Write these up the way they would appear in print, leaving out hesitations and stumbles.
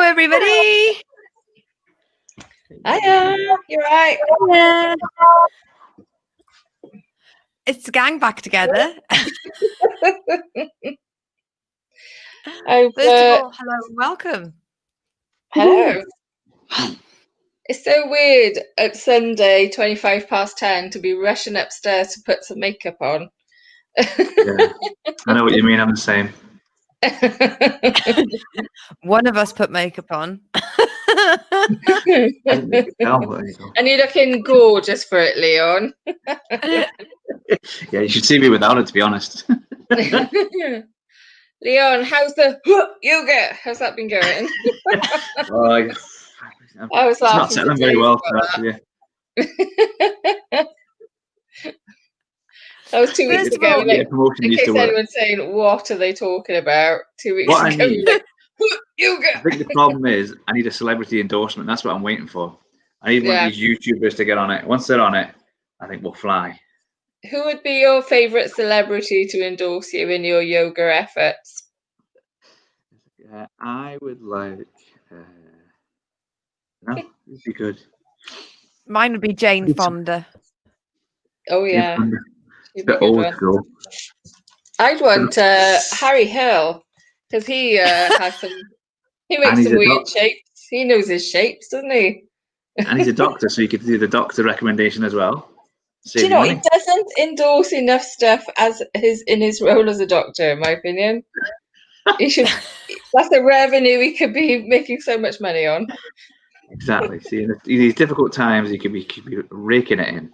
everybody. Hiya, you're right. Yeah. It's the gang back together. First of all, hello and welcome. Hello. It's so weird at Sunday, 10:25 to be rushing upstairs to put some makeup on. Yeah, I know what you mean. I'm the same. One of us put makeup on. And you're looking gorgeous for it, Leon. Yeah, you should see me without it, to be honest. Leon, how's the yoga? How's that been going? I was laughing. It's not settling very well, actually. That was 2 weeks ago. Like, in case anyone's saying, what are they talking about? 2 weeks ago, like, yoga. I think the problem is I need a celebrity endorsement. That's what I'm waiting for. I need one of these YouTubers to get on it. Once they're on it, I think we'll fly. Who would be your favourite celebrity to endorse you in your yoga efforts? Yeah, I would like... no, it'd be good. Mine would be Jane Fonda. Oh, yeah. The old school. I'd want Harry Hill, because he has some... He makes some weird shapes. He knows his shapes, doesn't he? And he's a doctor, so you could do the doctor recommendation as well. Do you know, he doesn't endorse enough stuff in his role as a doctor, in my opinion. He should. That's a revenue he could be making so much money on. Exactly. See, in these difficult times, he could be raking it in.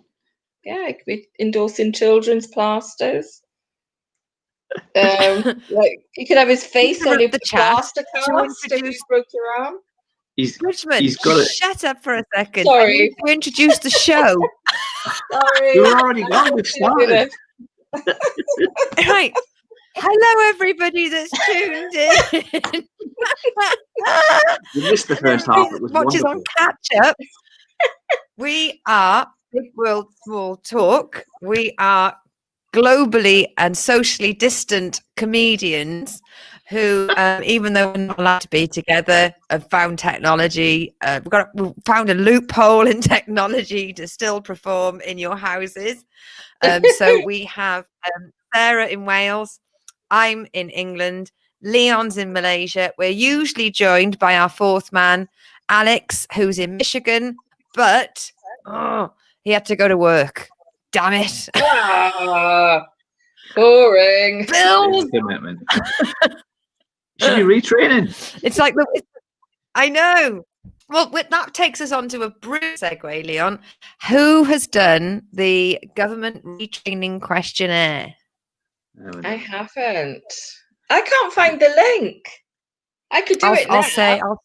Yeah, he could be endorsing children's plasters. Like he could have his face on the plaster cast if you broke your arm. Richmond, got it. Shut up for a second. Sorry. I need to introduce the show. Sorry. We're already gone. We've started. Right. Hello, everybody that's tuned in. You missed the first half. It was watches wonderful. on catch up. We are Big World Small Talk. We are globally and socially distant comedians who, even though we're not allowed to be together, have found technology. We've found a loophole in technology to still perform in your houses. So we have Sarah in Wales. I'm in England. Leon's in Malaysia. We're usually joined by our fourth man, Alex, who's in Michigan, but he had to go to work. Damn it. Boring. Bills. Commitment. You should be retraining. It's like I know. Well, that takes us on to a brilliant segue, Leon. Who has done the government retraining questionnaire? I haven't. I can't find the link. I could do it now.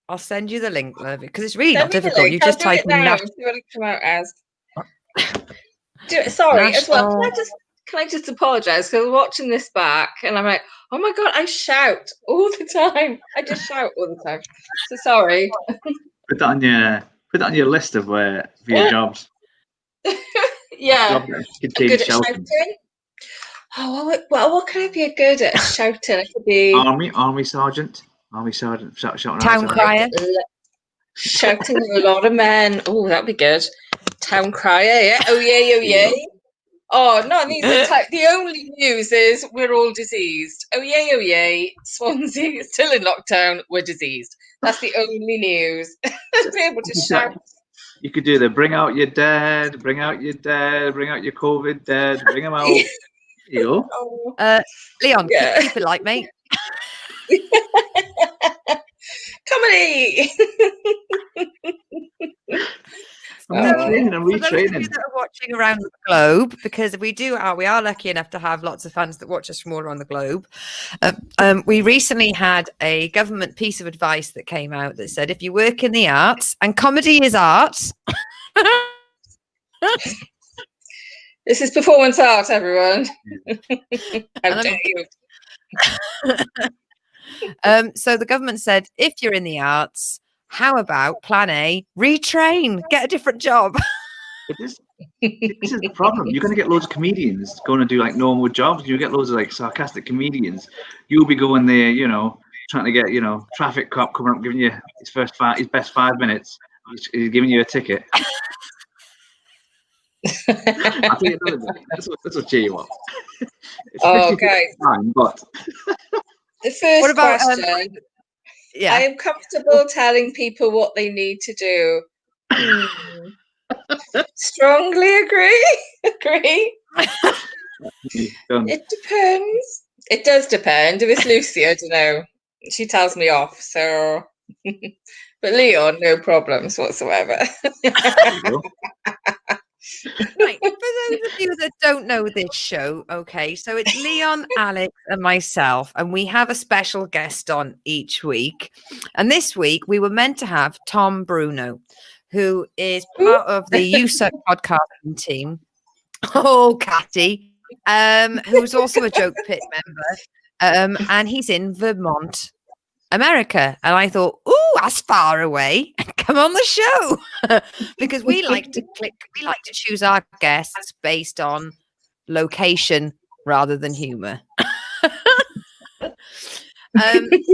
I'll send you the link, love, because it's really not difficult. You just type in see what it come out as. Sorry, as well. Can I just apologise? Because I was watching this back and I'm like, oh my God, I shout all the time. I just shout all the time. So sorry. Put that on your list of for your jobs. Yeah. I'm good at shouting. Oh, well, what can I be good at shouting? I could be army sergeant, shouting town crier, shouting at a lot of men. Oh, that'd be good. Town crier, yeah. Oh yeah. Oh no, the only news is we're all diseased. Oh yay. Swansea is still in lockdown. We're diseased. That's the only news. To be able to shout. You could do the bring out your dead, bring out your COVID dead, bring them out. You go. Leon, keep it light, mate. Comedy. I'm retraining. For those of you that are watching around the globe, because we are lucky enough to have lots of fans that watch us from all around the globe. We recently had a government piece of advice that came out that said if you work in the arts, and comedy is arts. This is performance art, everyone. How dare you? So the government said if you're in the arts, how about plan A, retrain, get a different job. This is the problem. You're going to get loads of comedians going to do like normal jobs. You get loads of like sarcastic comedians. You'll be going there, trying to get, traffic cop coming up, giving you his best 5 minutes. He's giving you a ticket. I'll tell you another bit. This will cheer you up. It's Oh, 50 guys. time, but The first What about, question. Yeah. I am comfortable telling people what they need to do. Strongly agree. Agree. It depends. It does depend. If it's Lucy, I don't know. She tells me off, so. But Leon, no problems whatsoever. Right. For those of you that don't know this show, okay, so it's Leon, Alex, and myself, and we have a special guest on each week. And this week we were meant to have Tom Bruno, who is part of the USUC podcasting team. Oh, Catty, who's also a Joke Pit member, and he's in Vermont, America. And I thought, ooh, that's far away. Come on the show. Because we like to choose our guests based on location rather than humor.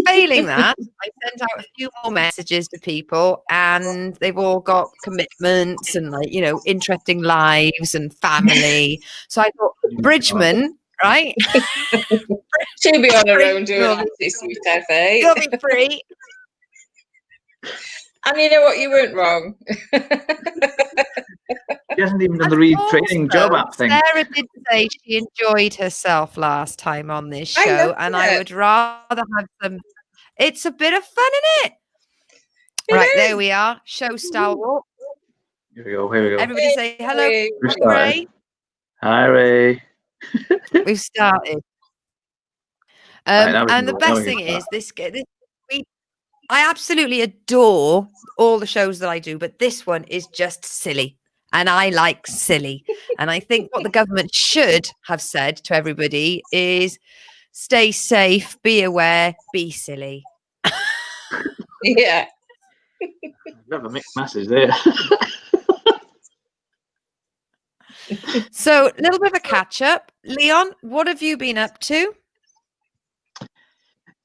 Failing that, I sent out a few more messages to people, and they've all got commitments and interesting lives and family. So I thought, Bridgman, right? She'll be on her own doing Nancy Sweet FA. You'll be free. And you know what? You weren't wrong. She hasn't even done the retraining job app thing. Sarah did say she enjoyed herself last time on this show, and I would rather have some. It's a bit of fun, isn't it? Right, there we are. Show stalwart. Here we go. Everybody say hello. We've started. Ray. Hi, Ray. We've started. And the best thing is I absolutely adore all the shows that I do, but this one is just silly. And I like silly. And I think what the government should have said to everybody is stay safe, be aware, be silly. Yeah. A bit of a mixed message there. So a little bit of a catch up. Leon, what have you been up to?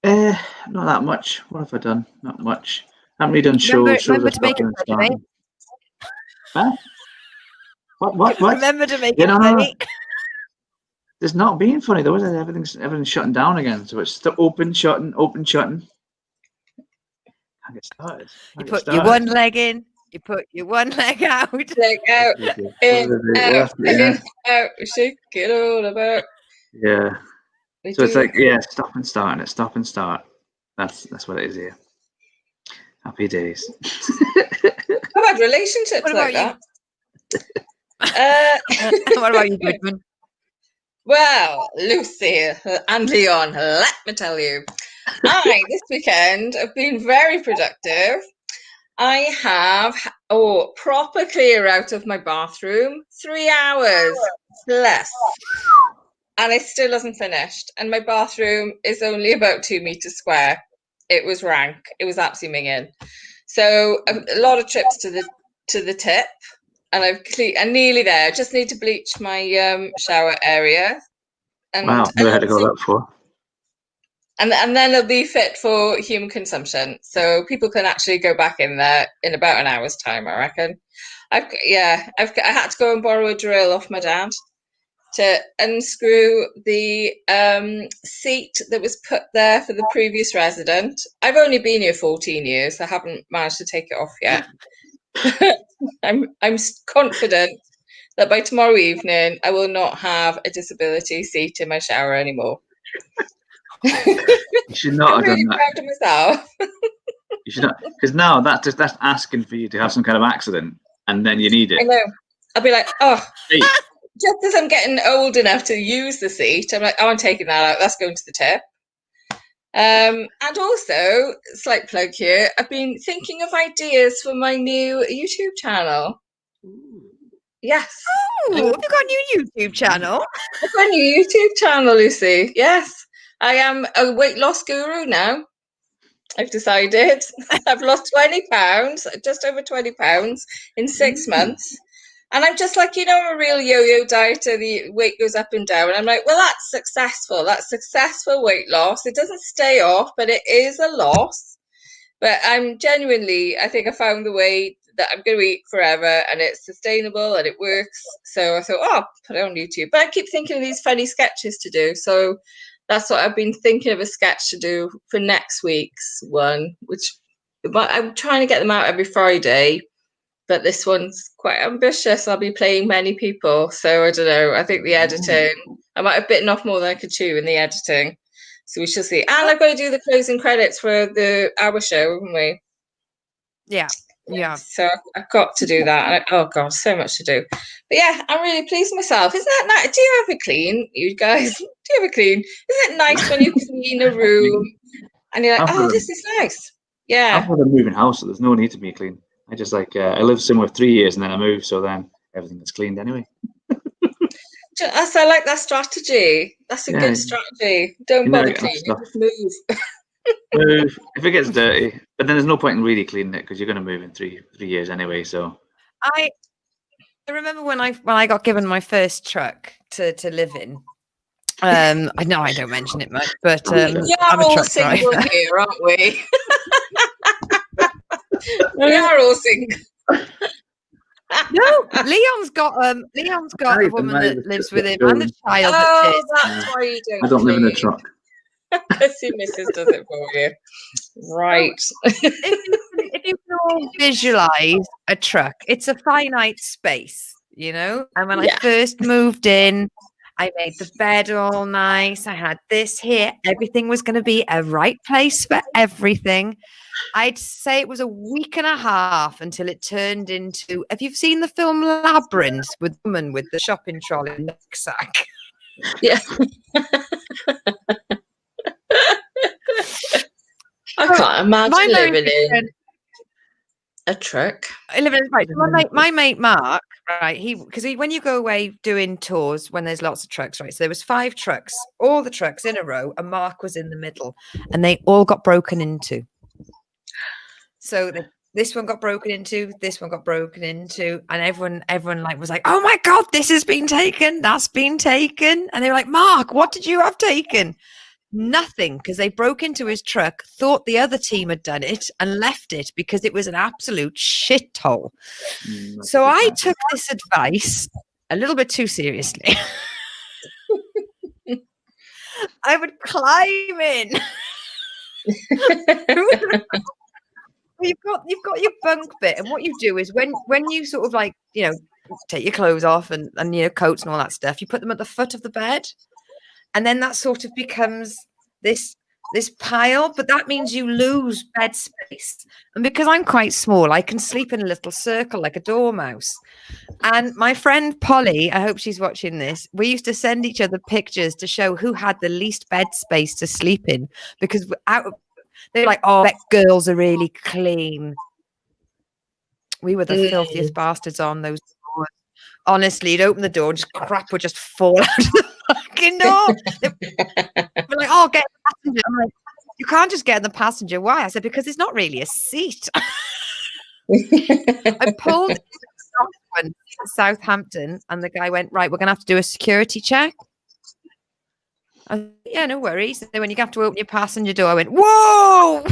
Not that much. What have I done? Not much. Haven't really done shows. Remember to make it funny, mate. Huh? What? Remember to make it funny. There's not being funny though, is it? Everything's shutting down again. So it's still open, shutting. Can't get started. You put your one leg in. You put your one leg out. Leg out. In, out. Shake it all about. Yeah. So it's like, stop and start. Stop and start. That's what it is here. Happy days. I've had relationships like that. What about you, Goodman? Well, Lucy and Leon, let me tell you. This weekend have been very productive. I have proper clear out of my bathroom, 3 hours plus. And it still hasn't finished. And my bathroom is only about 2 meters square. It was rank. It was absolutely minging. So a lot of trips to the tip, and I'm nearly there. I just need to bleach my shower area. And, wow, never had to go that far. And then it'll be fit for human consumption. So people can actually go back in there in about an hour's time, I reckon. I had to go and borrow a drill off my dad to unscrew the seat that was put there for the previous resident. I've only been here 14 years. I haven't managed to take it off yet. I'm confident that by tomorrow evening, I will not have a disability seat in my shower anymore. You should not have done that. I'm proud of myself. You should not, because now that's asking for you to have some kind of accident, and then you need it. I know. I'll be like, hey. Just as I'm getting old enough to use the seat, I'm like, I'm taking that out. That's going to the tip. And also, slight plug here, I've been thinking of ideas for my new YouTube channel. Ooh. Yes. Oh, have you got a new YouTube channel? I've got a new YouTube channel, Lucy. Yes. I am a weight loss guru now. I've decided. I've lost 20 pounds, just over 20 pounds in 6 months. And I'm just like, I'm a real yo-yo dieter. The weight goes up and down. And I'm like, well, that's successful. That's successful weight loss. It doesn't stay off, but it is a loss. But I'm genuinely, I think I found the way that I'm going to eat forever, and it's sustainable and it works. So I thought, I'll put it on YouTube. But I keep thinking of these funny sketches to do. So that's what I've been thinking of, a sketch to do for next week's one, but I'm trying to get them out every Friday. But this one's quite ambitious. I'll be playing many people. So I don't know. I think the editing, I might have bitten off more than I could chew in the editing. So we shall see. And I've got to do the closing credits for our show, haven't we? Yeah. So I've got to do that. Oh God, so much to do. But yeah, I'm really pleased with myself. Isn't that nice? Do you ever clean, you guys? Do you ever clean? Isn't it nice when you clean a room and you're like, this is nice? Yeah. I've had a moving house, so there's no need to be clean. I just I lived somewhere 3 years and then I moved, so then everything gets cleaned anyway. I like that strategy. That's a good strategy. Don't bother cleaning, just move. Move if it gets dirty, but then there's no point in really cleaning it because you're going to move in 3 years anyway. So I remember when I got given my first truck to live in. I know I don't mention it much, but I'm a truck driver here, aren't we? We are all single. No, Leon's got a woman that lives with him and a child. That's why you don't. I don't live in a truck. See, Mrs. does it for you. Right. If you can all visualize a truck, it's a finite space, And when I first moved in, I made the bed all nice. I had this here. Everything was going to be a right place for everything. I'd say it was a week and a half until it turned into. Have you seen the film Labyrinth with the woman with the shopping trolley and rucksack? Yeah. I can't imagine living in a truck. I live in my mate Mark, right? Because when you go away doing tours, when there's lots of trucks, right? So there was 5 trucks, all the trucks in a row, and Mark was in the middle, and they all got broken into. So this one got broken into, this one got broken into, and everyone was like, "Oh my God, this has been taken, that's been taken," and they were like, "Mark, what did you have taken?" Nothing, because they broke into his truck, thought the other team had done it, and left it because it was an absolute shithole. So I took this advice a little bit too seriously. I would climb in. You've got your bunk bit, and what you do is when you sort of take your clothes off and coats and all that stuff, you put them at the foot of the bed. And then that sort of becomes this pile, but that means you lose bed space. And because I'm quite small, I can sleep in a little circle like a dormouse. And my friend Polly, I hope she's watching this, we used to send each other pictures to show who had the least bed space to sleep in, because they're like, "Oh, that girls are really clean." We were the filthiest bastards on those doors. Honestly, you'd open the door and just crap would just fall out of the fucking door. We're like, "Oh, get in the passenger." I'm like, "You can't just get in the passenger." Why? I said, "Because it's not really a seat." I pulled one to Southampton, and the guy went, "Right, we're going to have to do a security check." I said, "Yeah, no worries." And when you have to open your passenger door, I went, "Whoa!"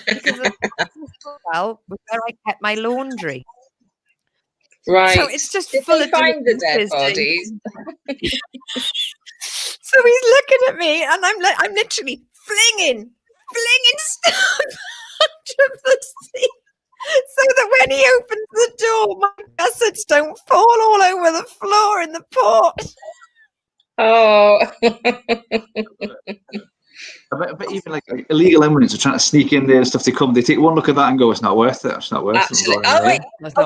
Because was where I kept my laundry. Right. So it's just Did full they of find the dead bodies? So he's looking at me, and I'm literally flinging stuff under the seat, so that when he opens the door, my gussets don't fall all over the floor in the port. Oh. But even like illegal immigrants are trying to sneak in there and stuff. They take one look at that and go, "It's not worth it. It's not worth Actually, it." I'll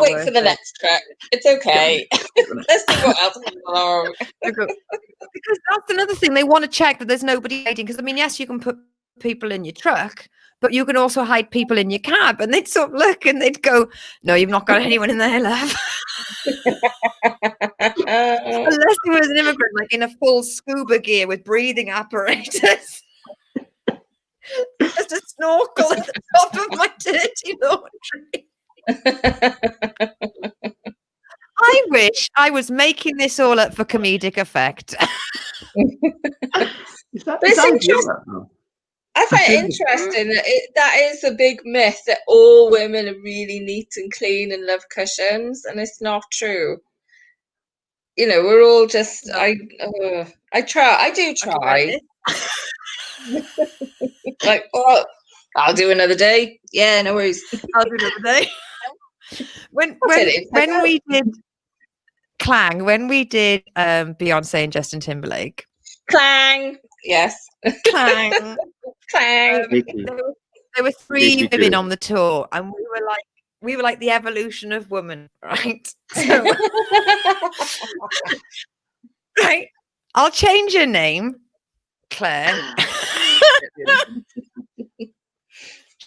wait for the next track. It's okay. Let's see what else comes along. Because that's another thing. They want to check that there's nobody hiding. Because, I mean, yes, you can put people in your truck, but you can also hide people in your cab. And they'd sort of look and they'd go, "No, you've not got anyone in there, love." Unless he was an immigrant, like in a full scuba gear with breathing apparatus. Just a snorkel at the top of my dirty laundry. wish I was making this all up for comedic effect. Is that, But it's is that real, interesting. that, though? I find it interesting that that is a big myth that all women are really neat and clean and love cushions, and it's not true. You know, we're all just. No. I do try. Like, oh, I'll do another day. Yeah, no worries. I'll do another day. When we did Clang, when we did Beyonce and Justin Timberlake, Clang. Yes. Clang. Clang. There were 3 women on the tour, and we were like the evolution of women, right? So, right. I'll change your name, Claire.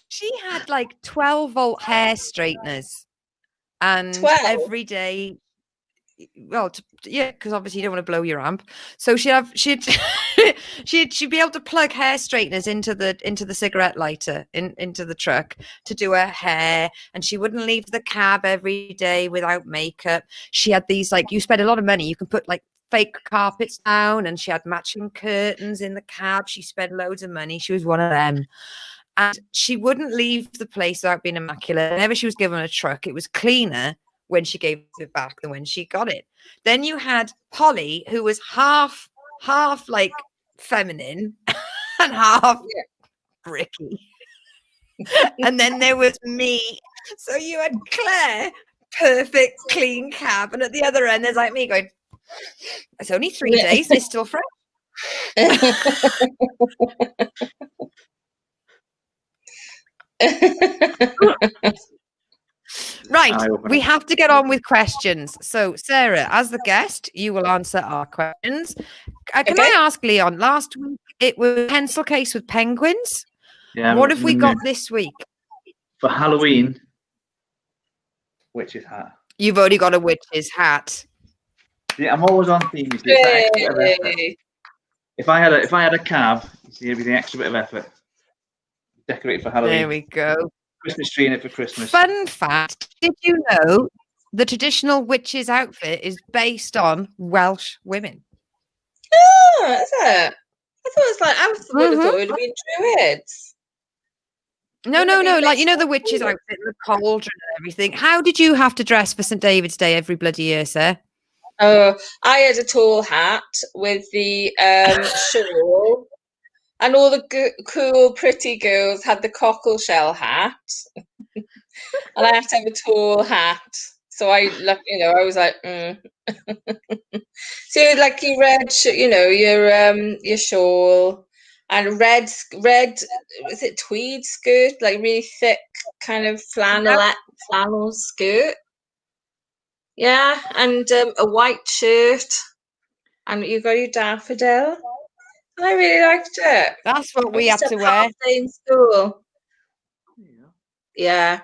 She had like 12-volt hair straighteners, and 12? every day. Well, because obviously you don't want to blow your amp. So she'd be able to plug hair straighteners into the cigarette lighter into the truck to do her hair, and she wouldn't leave the cab every day without makeup. She had these, like, you spend a lot of money, you can put like fake carpets down, and she had matching curtains in the cab. She spent loads of money. She was one of them. And she wouldn't leave the place without being immaculate. Whenever she was given a truck, it was cleaner when she gave it back than when she got it. Then you had Polly, who was half like feminine and half bricky. And then there was me. So you had Claire, perfect, clean cab. And at the other end, there's like me going, it's only 3 days, it's still fresh. Right, we have to get on with questions. So, Sarah, as the guest, you will answer our questions. Can I ask, Leon, last week it was pencil case with penguins. Yeah. What have we got this week? For Halloween, witch's hat. You've already got a witch's hat. Yeah, I'm always on theme. You see, if I had a cab, you see, it'd be the extra bit of effort. Decorate for Halloween. There we go. Christmas tree in it for Christmas. Fun fact: did you know the traditional witch's outfit is based on Welsh women? Oh, is it? I thought it was like, I would have thought it would have been Druids. No. Like, you know, the witch's outfit, the cauldron and everything. How did you have to dress for St. David's Day every bloody year, sir? Oh, I had a tall hat with the shawl, and all the cool, pretty girls had the cockle shell hat, and I had to have a tall hat. So I was like, So like your red, your shawl, and red, was it tweed skirt, like really thick kind of flannel skirt. Yeah, and a white shirt, and you got your daffodil. And I really liked it. That's what we had to wear. Half day in school. Yeah.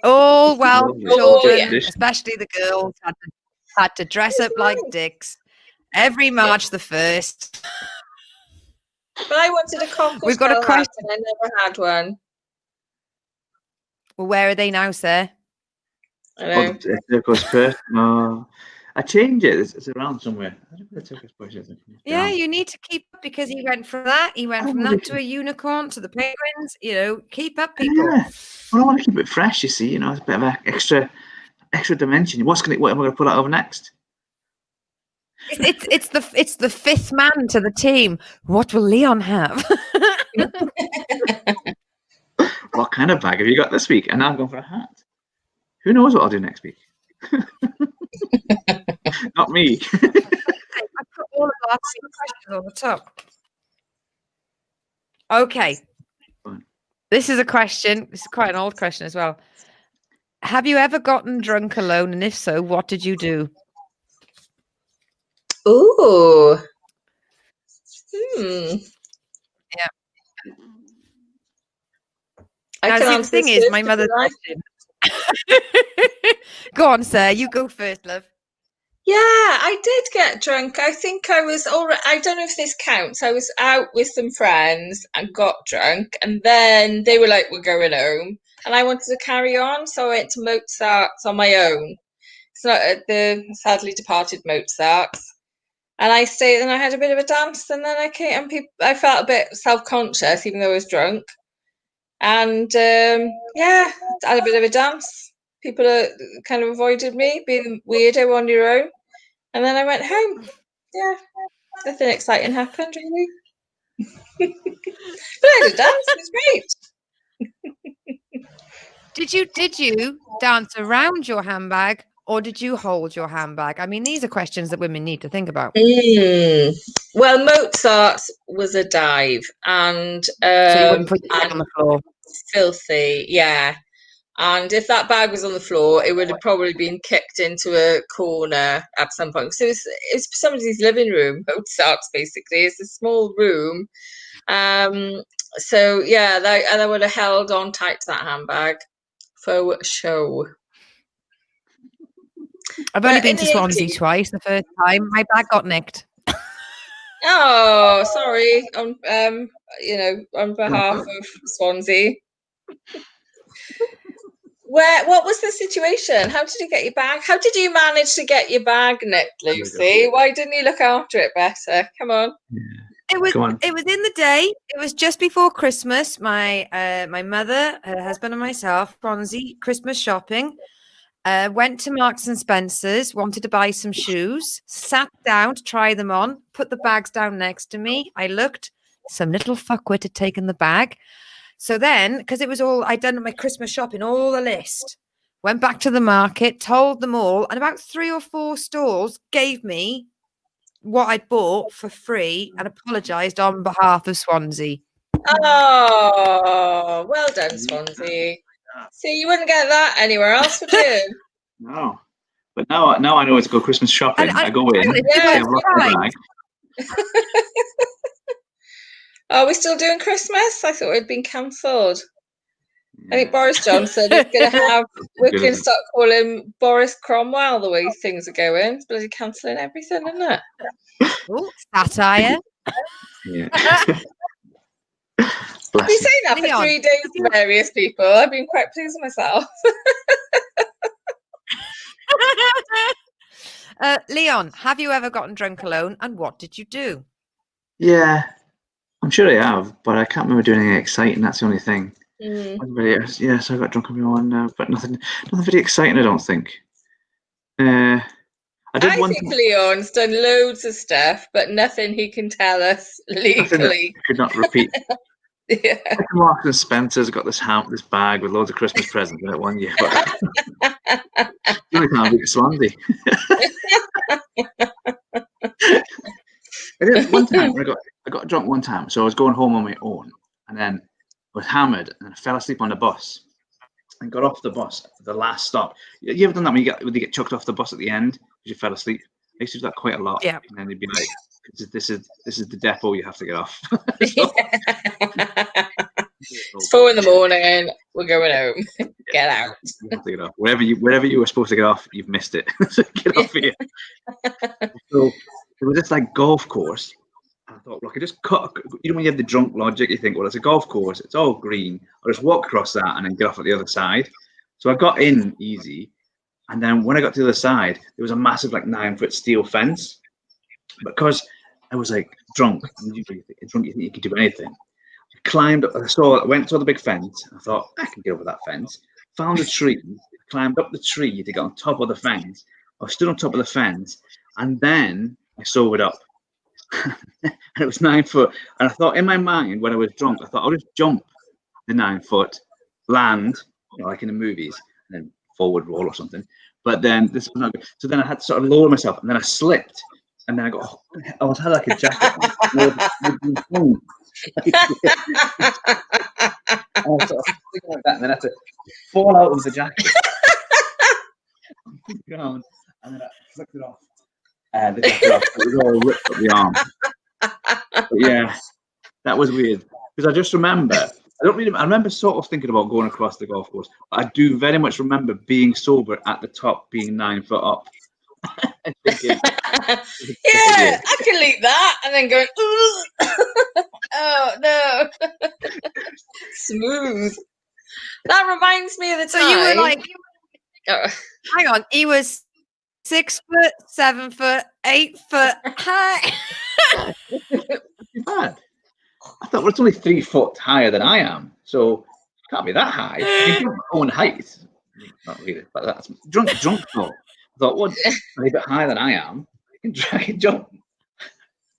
All well children, yeah. especially the girls, had to dress up like dicks every March the 1st. But I wanted a cockle. We've got a question. And I never had one. Well, where are they now, sir? I know. I changed it. It's around somewhere. I don't know where it took us. Yeah, you need to keep up, because he went from that to a unicorn to the penguins. You know, keep up, people. Yeah. Well, I want to keep it fresh. You see, it's a bit of an extra dimension. What am I going to put out over next? It's the 5th man to the team. What will Leon have? What kind of bag have you got this week? And now I'm going for a hat. Who knows what I'll do next week? Not me. I put all of our questions on the top. Okay. This is a question. This is quite an old question as well. Have you ever gotten drunk alone? And if so, what did you do? Ooh. Yeah. Now, the thing is, my mother. Go on, Sarah. You go first, love. Yeah, I did get drunk. I think I was already. I don't know if this counts. I was out with some friends and got drunk, and then they were like, "We're going home," and I wanted to carry on, so I went to Mozart's on my own. It's not at the sadly departed Mozart's. And I stayed and I had a bit of a dance, and then I came and I felt a bit self-conscious even though I was drunk. And yeah, I had a bit of a dance. People kind of avoided me, being weirdo on your own. And then I went home. Yeah, nothing exciting happened really. But I had a dance, it was great. Did you dance around your handbag, or did you hold your handbag? I mean, these are questions that women need to think about. Well, Mozart's was a dive, and So you wouldn't put your leg on the floor. filthy, yeah. And if that bag was on the floor, it would have probably been kicked into a corner at some point. So it's somebody's living room. Mozart's basically, it's a small room. So yeah, and I would have held on tight to that handbag for show. I've only been to Swansea twice. The first time, my bag got nicked. Oh, sorry. On behalf of Swansea. What was the situation? How did you get your bag? How did you manage to get your bag nicked, Lucy? Why didn't you look after it better? Come on. It was in the day. It was just before Christmas. My mother, her husband, and myself, Swansea, Christmas shopping. Went to Marks and Spencer's, wanted to buy some shoes, sat down to try them on, put the bags down next to me. I looked, some little fuckwit had taken the bag. So then, because it was all, I'd done my Christmas shopping, all the list, went back to the market, told them all, and about 3 or 4 stalls gave me what I'd bought for free and apologised on behalf of Swansea. Oh, well done, Swansea. See, you wouldn't get that anywhere else, would you? No. But now I know where to go Christmas shopping. I go in, yeah, my bag. Are we still doing Christmas? I thought it had been cancelled. I think Boris Johnson is going to have, we can start calling Boris Cromwell the way things are going. It's bloody cancelling everything, isn't it? Oh, satire. Yeah. I've been saying that for 3 days to various people. I've been quite pleased with myself. Leon, have you ever gotten drunk alone, and what did you do? Yeah, I'm sure I have, but I can't remember doing anything exciting. That's the only thing. Yeah, so I got drunk on my own, but nothing very exciting, I don't think. I think Leon's done loads of stuff, but nothing he can tell us legally. I could not repeat. Yeah. Marks and Spencer's got this bag with loads of Christmas presents in it one year. But you only can't beat Swansea. I did one time. I got drunk one time, so I was going home on my own, and then I was hammered, and I fell asleep on the bus, and got off the bus at the last stop. You ever done that when you get chucked off the bus at the end because you fell asleep? I used to do that quite a lot. Yeah. And then they'd be like, "This is the depot. You have to get off." It's 4 a.m. We're going home. Get out. You have to get off. Wherever you were supposed to get off, you've missed it. So get off here. So there was this like golf course. I thought, look, I just cut. You know, when you have the drunk logic, you think, well, it's a golf course. It's all green. I'll just walk across that and then get off at the other side. So I got in easy. And then when I got to the other side, there was a massive, like 9-foot steel fence. Because I was like drunk. You think you could do anything. I climbed up. Went to the big fence. I thought, I can get over that fence. Found a tree. Climbed up the tree to get on top of the fence. I stood on top of the fence. And then I sobered up. And it was 9 foot. And I thought in my mind, when I was drunk, I thought I'll just jump the 9 foot, land, like in the movies, and then forward roll or something. But then this was not good. So then I had to sort of lower myself, and then I slipped, and then I had like a jacket on. I was sort of thinking like that, and then I had to fall out of the jacket. And then I flicked it off. The jacket off. It was all ripped up the arm. But yeah, that was weird. Because I just remember, I remember sort of thinking about going across the golf course, but I do very much remember being sober at the top, being 9 foot up. Thinking, yeah, I can leave that, and then going, oh no, smooth. That reminds me of the time. So you were like, hang on, he was 6 foot, 7 foot, 8 foot high. Too bad. I thought, well, it's only 3 foot higher than I am, so it can't be that high. I can jump my own height. Not really, but that's drunk though. I thought, well, a bit higher than I am. I can try and jump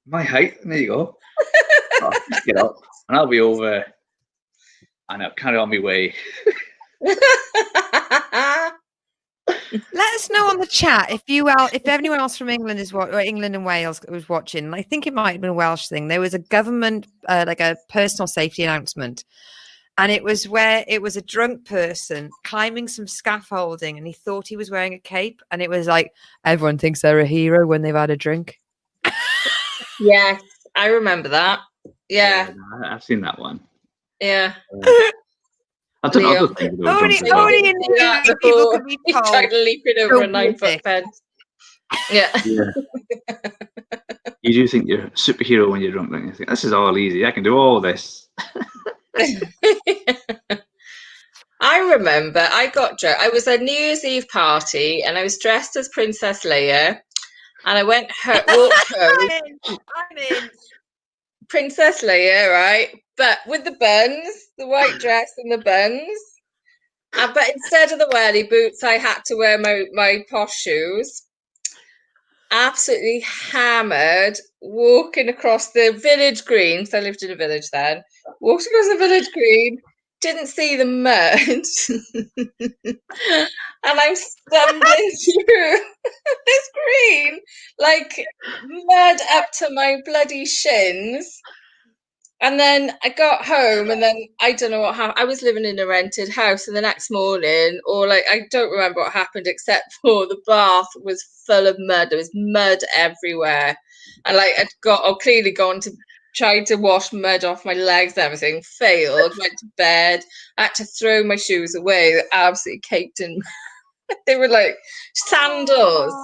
my height, and there you go. Oh, just get up, and I'll be over, and I'll carry on my way. Let us know on the chat if anyone else from England or England and Wales was watching. I think it might have been a Welsh thing. There was a government, like a personal safety announcement, and it was where it was a drunk person climbing some scaffolding, and he thought he was wearing a cape, and it was like everyone thinks they're a hero when they've had a drink. Yes, I remember that. Yeah, I've seen that one. yeah. I've done Leo. other things. Though, drunk as well. Only in Yeah, England people could be He told. tried leaping over a Don't do 9-foot fence. Yeah. Yeah. You do think you're a superhero when you're drunk, don't you? Think this is all easy. I can do all this. I remember I got drunk. I was at a New Year's Eve party and I was dressed as Princess Leia, and I walked home. I'm in. Princess Leia, right? But with the buns, the white dress and the buns. But instead of the welly boots, I had to wear my posh shoes. Absolutely hammered, walking across the village green, because I lived in a village then. Walked across the village green, didn't see the mud, and I'm stumbling through this green, like mud up to my bloody shins. And then I got home, and then I don't know what happened. I was living in a rented house, and the next morning, or like, I don't remember what happened except for the bath was full of mud. There was mud everywhere, and like I'd clearly gone to try to wash mud off my legs and everything. Failed. Went to bed. I had to throw my shoes away. They were absolutely caked in. They were like sandals.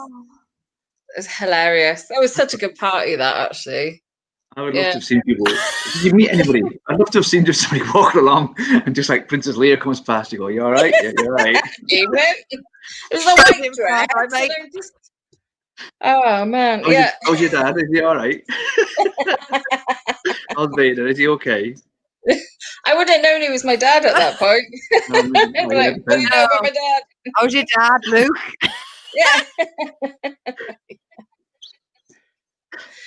It was hilarious. That was such a good party. That actually. I would love to have seen people. Did you meet anybody? I'd love to have seen just somebody walking along and just like Princess Leia comes past, you go, "You all right? Yeah, you're right." Even it was a white dress. And I just, oh man, yeah. How's your dad? Is he all right? How's Vader? Is he okay? I wouldn't have known he was my dad at that point. I'd be like, what do you know about my dad? How's your dad, Luke? Yeah.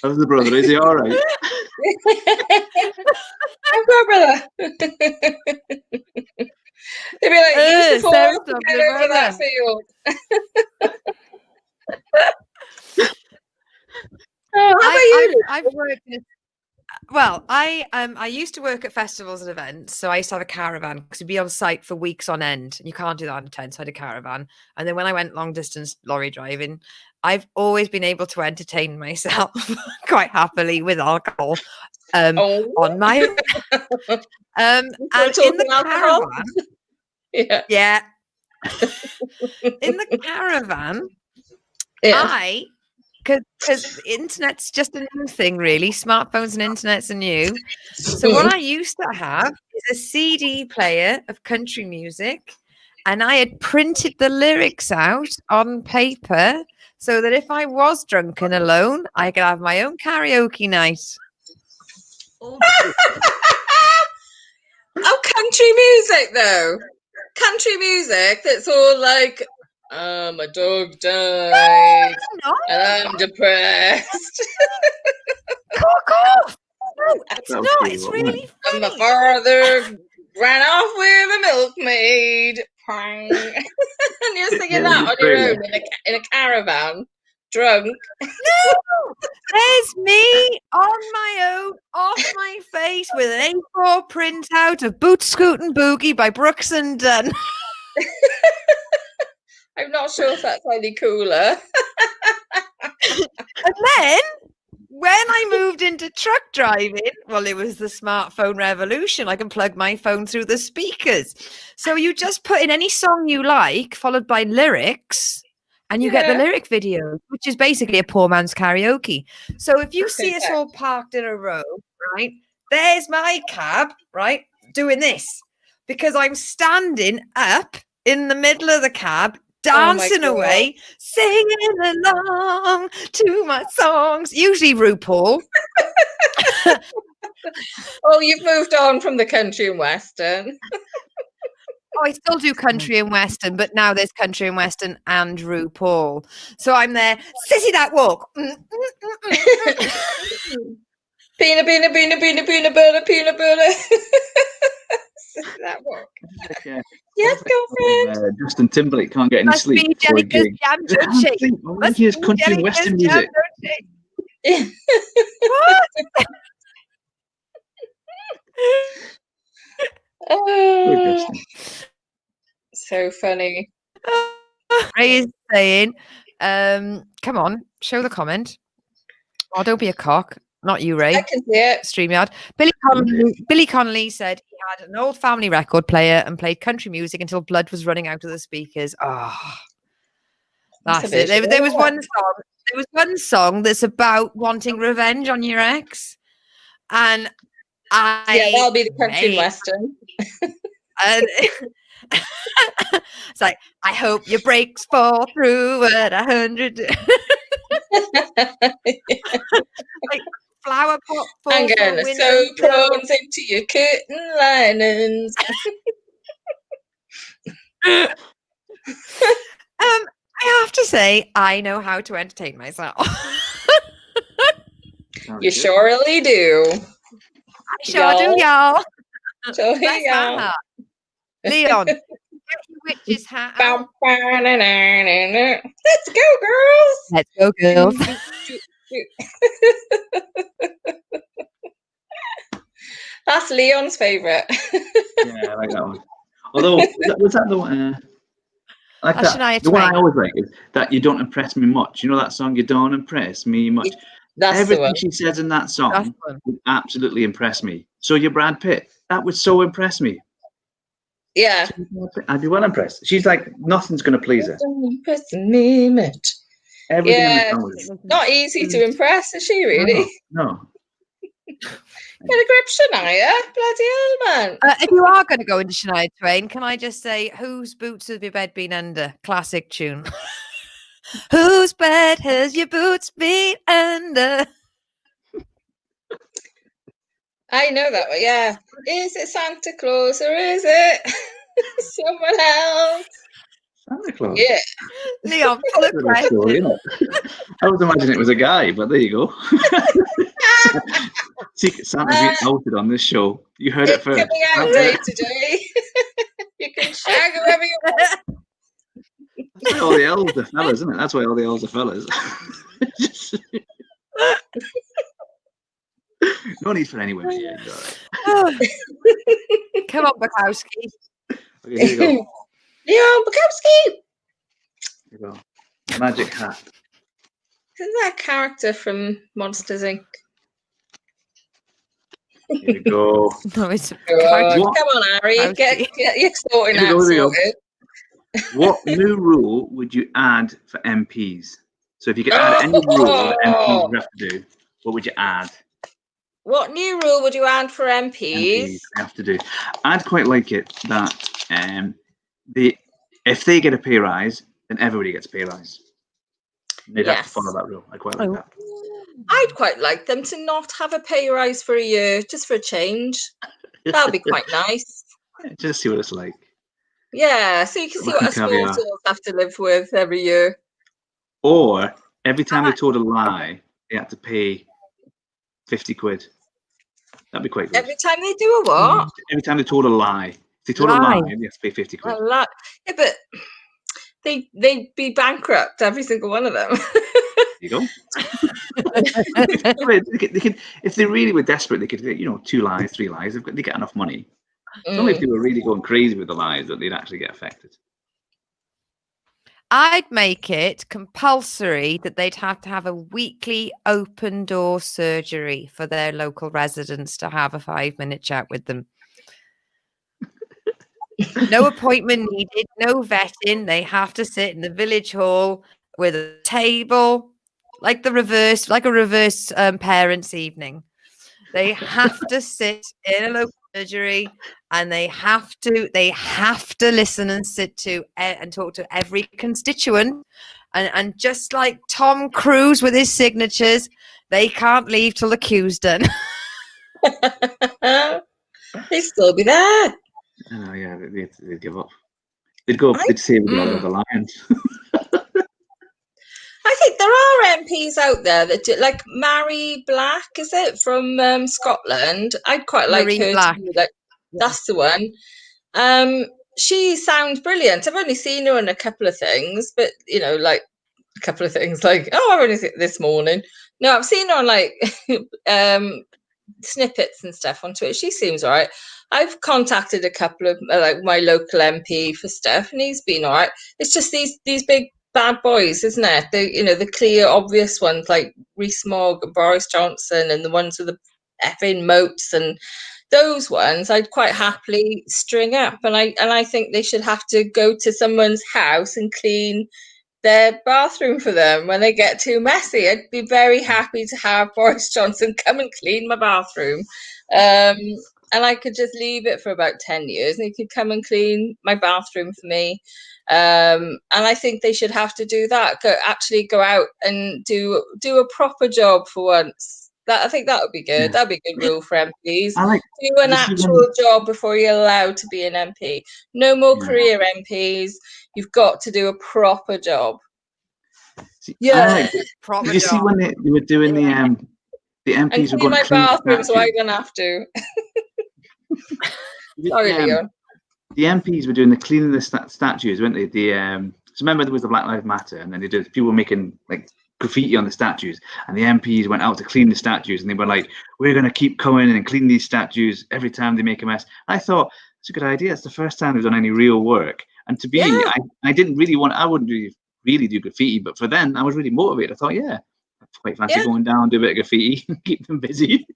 How's the brother? Is he all right? I've got a brother. They'd be like, use the force to get over that field. Oh, how about you? I've worked well, I used to work at festivals and events, so I used to have a caravan because you'd be on site for weeks on end, and you can't do that in a tent. So I had a caravan, and then when I went long distance lorry driving, I've always been able to entertain myself quite happily with alcohol on my and in the caravan. Yeah. In the caravan, because internet's just a new thing, really. Smartphones and internet's are new. So what I used to have is a CD player of country music, and I had printed the lyrics out on paper so that if I was drunk and alone, I could have my own karaoke night. Oh, country music though. Country music that's all like, my dog died and I'm depressed. Cock off! No, it's not. It's really funny. And my father ran off with a milkmaid. And you're singing that on your own in a caravan, drunk. No, there's me on my own, off my face, with an A4 printout of Boot Scootin' Boogie by Brooks and Dunn. I'm not sure if that's any cooler. And then, when I moved into truck driving, well, it was the smartphone revolution. I can plug my phone through the speakers. So you just put in any song you like, followed by lyrics, and you get the lyric video, which is basically a poor man's karaoke. So if you see us all parked in a row, right, there's my cab, right, doing this, because I'm standing up in the middle of the cab, dancing God. away, singing along to my songs. Usually RuPaul. Oh, you've moved on from the country and western. Oh, I still do country and western, but now there's country and western and RuPaul. So I'm there, sissy that walk. Peanut butter. That walk. Yes, girlfriend. Justin Timberlake can't get any Must sleep be before a Jellica's gig. jam, don't shake. Must Here's be country and Jellica's western jam, music. don't shake. What? Poor Oh, Justin. so funny. Ray is saying, come on, show the comment. Oh, don't be a cock. Not you, Ray. I can see it. StreamYard. Billy Connolly said he had an old family record player and played country music until blood was running out of the speakers. Oh, that's it. There was one song. There was one song that's about wanting revenge on your ex, and Yeah, that'll be the country and mate, western. and it's like, I hope your brakes fall through at 100. Like flower pot fall I'm through a gonna window sew sill. prawns into your curtain linings. I have to say, I know how to entertain myself. You surely do. I sure do, y'all. So Bless here my heart. Leon, get your witch's hat out. Let's go, girls. Let's go, girls. That's Leon's favourite. Yeah, I like that one. Although, was that the one? I like That's that. Shania The one I Twain. always like is that you don't impress me much. You know that song, You Don't Impress Me Much. That's the Everything one. she says in that That's song the one. would absolutely impress me. So you're Brad Pitt. That would so impress me. Yeah. I'd be well impressed. She's like, nothing's going to please her. Don't impress me much. Everything in the Yeah. song was Not easy to impress, is she really? no. Get a grip, Shania. Bloody hell, man. If you are going to go into Shania Twain, can I just say, whose boots have your bed been under? Classic tune. Whose bed has your boots been under? I know that one, yeah. Is it Santa Claus or is it someone else? Santa Claus. Yeah. Leon, full of Little story, questions. isn't it? I would imagine it was a guy, but there you go. Secret Santa's been outed on this show. You heard it It's first. coming out day today. You can shag whoever you want. That's why all the elves are fellas, isn't it? That's why all the elves are fellas. No need for any women. Yeah, you're all right. Come on, Bukowski. Okay, here you go. Leon Bukowski! Here you go. Magic hat. Isn't that a character from Monsters Inc? Here we go. No, it's God, What? come on, Harry. Bukowski. Get your sorting Here we out go, here we go. sorted. What new rule would you add for MPs? So if you could add any rule that MPs have to do, what would you add? What new rule would you add for MPs? Have to do. I'd quite like it that if they get a pay rise, then everybody gets a pay rise. They'd have to Yes. follow that rule. I quite like that. I'd quite like them to not have a pay rise for a year, just for a change. That would be quite nice. Just see what it's like. Yeah, so you can see what Lucky us small caviar. souls have to live with every year. Or every time they told a lie, they had to pay 50 quid. That'd be quite good. Every time they do a what? Every time they told a lie. If they told a Lie. lie, they have to pay 50 quid. A lot. Yeah, but they'd be bankrupt, every single one of them. There you go. They could, if they really were desperate, they could, 2 lies, 3 lies. They get enough money. It's only if they were really going crazy with the lies that they'd actually get affected. I'd make it compulsory that they'd have to have a weekly open door surgery for their local residents to have a 5-minute chat with them. No appointment needed, no vetting. They have to sit in the village hall with a table, like a reverse parents' evening. They have to sit in a local surgery and they have to listen and sit to and talk to every constituent, and just like Tom Cruise with his signatures, they can't leave till the queue's done. They'd still be there. I know, yeah, they'd give up. They'd say we'd rather have the Lions. I think there are MPs out there that do, like Mary Black, is it, from Scotland? I'd quite like Marie her Black. to be like, that's the one. She sounds brilliant. I've only seen her in a couple of things, but like a couple of things like, I've only seen it this morning. No, I've seen her on like snippets and stuff on Twitter. She seems all right. I've contacted a couple of like my local MP for stuff, and he's been all right. It's just these big bad boys, isn't it? The clear, obvious ones like Rees-Mogg and Boris Johnson, and the ones with the effing moats, and those ones I'd quite happily string up. And I think they should have to go to someone's house and clean their bathroom for them when they get too messy. I'd be very happy to have Boris Johnson come and clean my bathroom. And I could just leave it for about 10 years and he could come and clean my bathroom for me. And I think they should have to do that. Actually go out and do a proper job for once. I think that would be good. Yeah. That'd be a good rule for MPs. Do an actual job before you're allowed to be an MP. No more career MPs. You've got to do a proper job. Yeah. Proper Did you see when they were doing the MPs were going to clean my bathroom, the so I don't have to. Sorry, Leon. The MPs were doing the cleaning the statues, weren't they? So remember there was the Black Lives Matter, and then they did people making like graffiti on the statues, and the MPs went out to clean the statues, and they were like, "We're going to keep coming and clean these statues every time they make a mess." I thought it's a good idea. It's the first time they've done any real work, and to be, I didn't really I wouldn't really do graffiti, but for then I was really motivated. I thought, yeah, I'd quite fancy going down, do a bit of graffiti, keep them busy.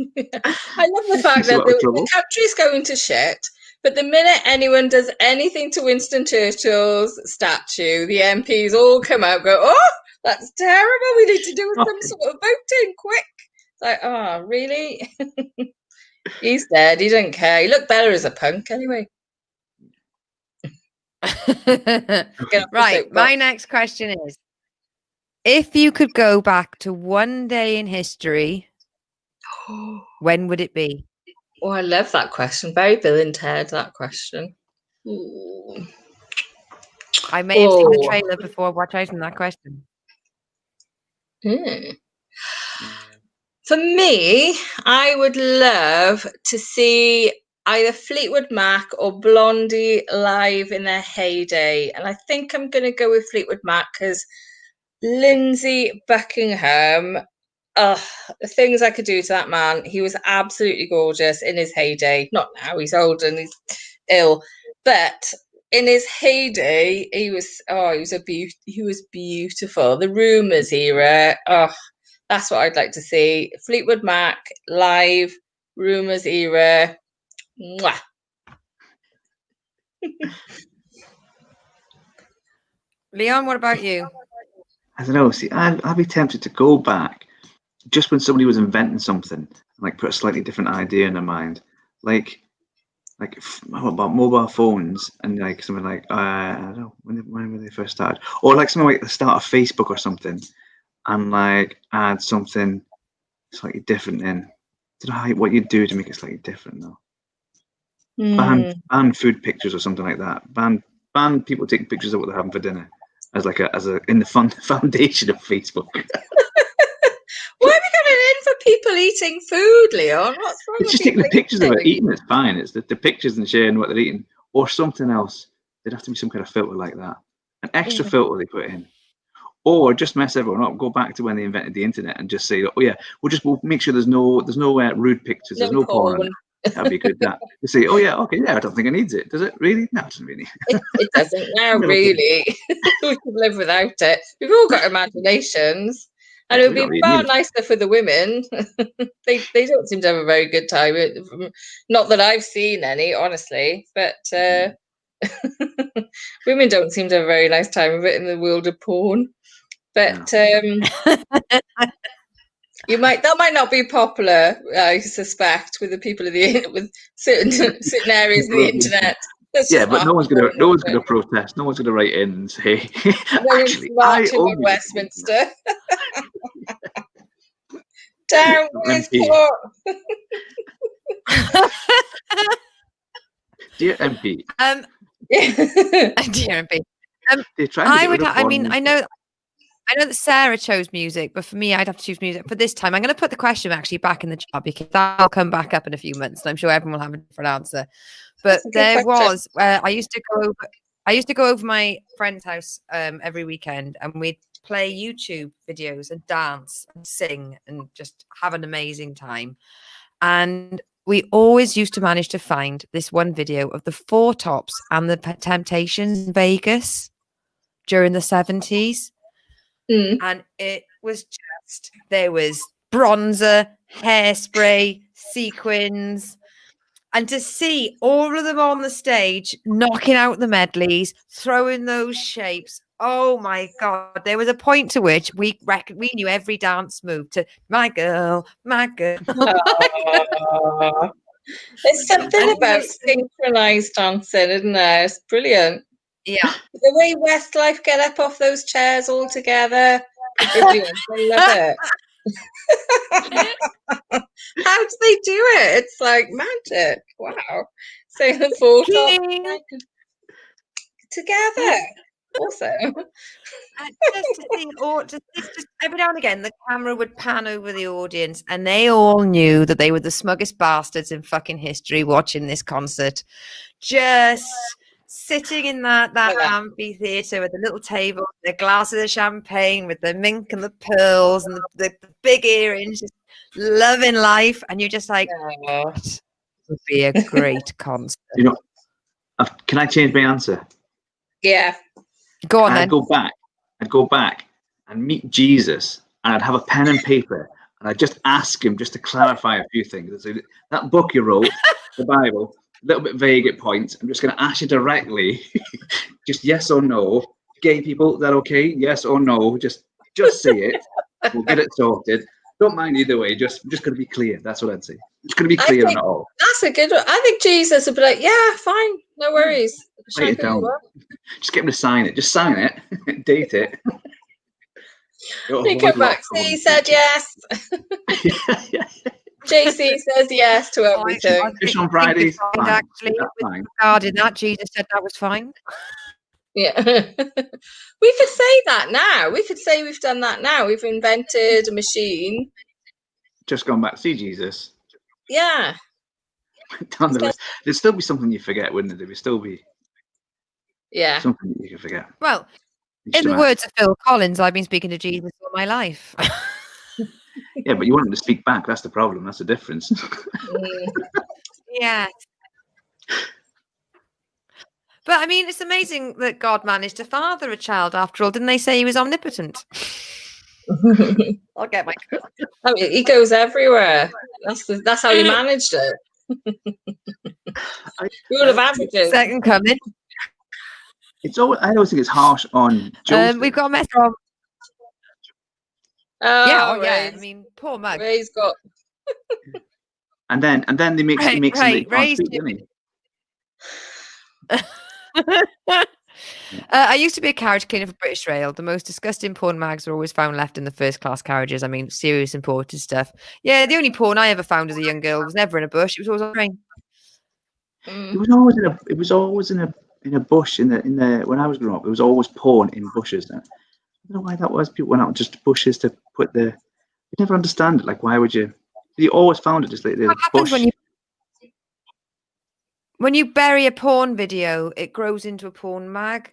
I love the fact that the country's going to shit, but the minute anyone does anything to Winston Churchill's statue, the MPs all come out and go, "Oh, that's terrible. We need to do some sort of voting quick." It's like, oh, really? He's dead. He didn't care. He looked better as a punk anyway. Right. My next question is, if you could go back to one day in history, when would it be? Oh, I love that question. Very Bill and Ted, that question. Ooh. I may have seen the trailer before watching that question. For me, I would love to see either Fleetwood Mac or Blondie live in their heyday. And I think I'm going to go with Fleetwood Mac because Lindsey Buckingham, the things I could do to that man. He was absolutely gorgeous in his heyday. Not now, he's old and he's ill. But in his heyday, he was beautiful. The Rumours era, that's what I'd like to see. Fleetwood Mac live, Rumours era. Mwah. Leon, what about you? I don't know. See, I'd be tempted to go back just when somebody was inventing something, like put a slightly different idea in their mind, like about mobile phones and like something like I don't know when were they first started, or like something like the start of Facebook or something, and like add something slightly different in. I don't know what you'd do to make it slightly different though. Ban food pictures or something like that. Ban people taking pictures of what they're having for dinner as a in the foundation of Facebook. Why are we going in for people eating food, Leon? What's wrong with just taking the pictures of it, eating it's fine. It's the pictures and sharing what they're eating, or something else. There'd have to be some kind of filter like that, an extra filter they put in, or just mess everyone up. Go back to when they invented the internet and just say, "Oh yeah, we'll make sure there's no rude pictures, there's no porn." That'd be good. That you say, "Oh yeah, okay, yeah, I don't think it needs it. Does it really? No, it doesn't really." It doesn't now, really. We can live without it. We've all got imaginations. And it would be far nicer for the women. They don't seem to have a very good time. Not that I've seen any, honestly. But women don't seem to have a very nice time of it in the world of porn. But That might not be popular, I suspect, with the people of with certain areas of the internet. That's Yeah, just but not no one's happening, gonna protest. No one's gonna write in and say, no one's actually, I marching on only Westminster. Down with MP. Port. Dear MP, Dear MP. they're trying to I get would. rid of I mean, foreign I know that Sarah chose music, but for me, I'd have to choose music for this time. I'm going to put the question actually back in the chat because that'll come back up in a few months, and I'm sure everyone will have a different answer. But That's a good there question. was. I used to go over. I used to go over my friend's house every weekend, and we'd play YouTube videos and dance and sing and just have an amazing time. And we always used to manage to find this one video of the Four Tops and the Temptations in Vegas during the 70s. Mm. And it was just, there was bronzer, hairspray, sequins. And to see all of them on the stage, knocking out the medleys, throwing those shapes. Oh my God. There was a point to which we knew every dance move to my girl, my girl. Aww. There's something about synchronized dancing, isn't there? It's brilliant. Yeah. The way Westlife get up off those chairs all together. Brilliant. I love it. How do they do it? It's like magic. Wow. So the four together. Awesome. Just every now and again, the camera would pan over the audience, and they all knew that they were the smuggest bastards in fucking history watching this concert. Just sitting in that amphitheater with the little table, the glasses of champagne with the mink and the pearls and the big earrings, just loving life, and you're just like, it would be a great concert. You know, can I change my answer? Yeah. Go on, then. I'd go back and meet Jesus, and I'd have a pen and paper, and I'd just ask him just to clarify a few things. I'd say, that book you wrote, the Bible, a little bit vague at points. I'm just going to ask you directly, just yes or no. Gay people, is that okay? Yes or no? Just say it. We'll get it sorted. Don't mind either way. Just going to be clear. That's what I'd say. Just going to be clear on it all. That's a good one. I think Jesus would be like, yeah, fine, no worries. Write it down. Just get him to sign it. Just sign it. Date it. He come back. He said yes. yeah. JC says yes to everything. Fish on Fridays. Actually, regarding that, Jesus said that was fine. Yeah. We could say that now. We could say we've done that now. We've invented a machine. Just gone back. See Jesus. Yeah. Down the list. There'd still be something you forget, wouldn't there? There would still be something that you can forget. Well, in the words of Phil Collins, I've been speaking to Jesus all my life. Yeah, but you want him to speak back. That's the problem. That's the difference. Yeah. But I mean, it's amazing that God managed to father a child after all. Didn't they say he was omnipotent? I'll get my. I mean, he goes everywhere. That's how he managed it. Rule of averages. Second coming. I always think it's harsh on Joseph. We've got a message from. Oh, yeah, Ray's, I mean, poor Mug. Ray's got. and then they make him that he can't speak, doesn't he? I used to be a carriage cleaner for British Rail. The most disgusting porn mags were always found left in the first class carriages. I mean, serious imported stuff. Yeah, the only porn I ever found as a young girl was never in a bush. It was always on a train. It was always in a bush in the when I was growing up. It was always porn in bushes. I don't know why that was. People went out just bushes to put the. You never understand it. Like, why would you? You always found it just like the what bush. Happens when you bury a porn video, it grows into a porn mag.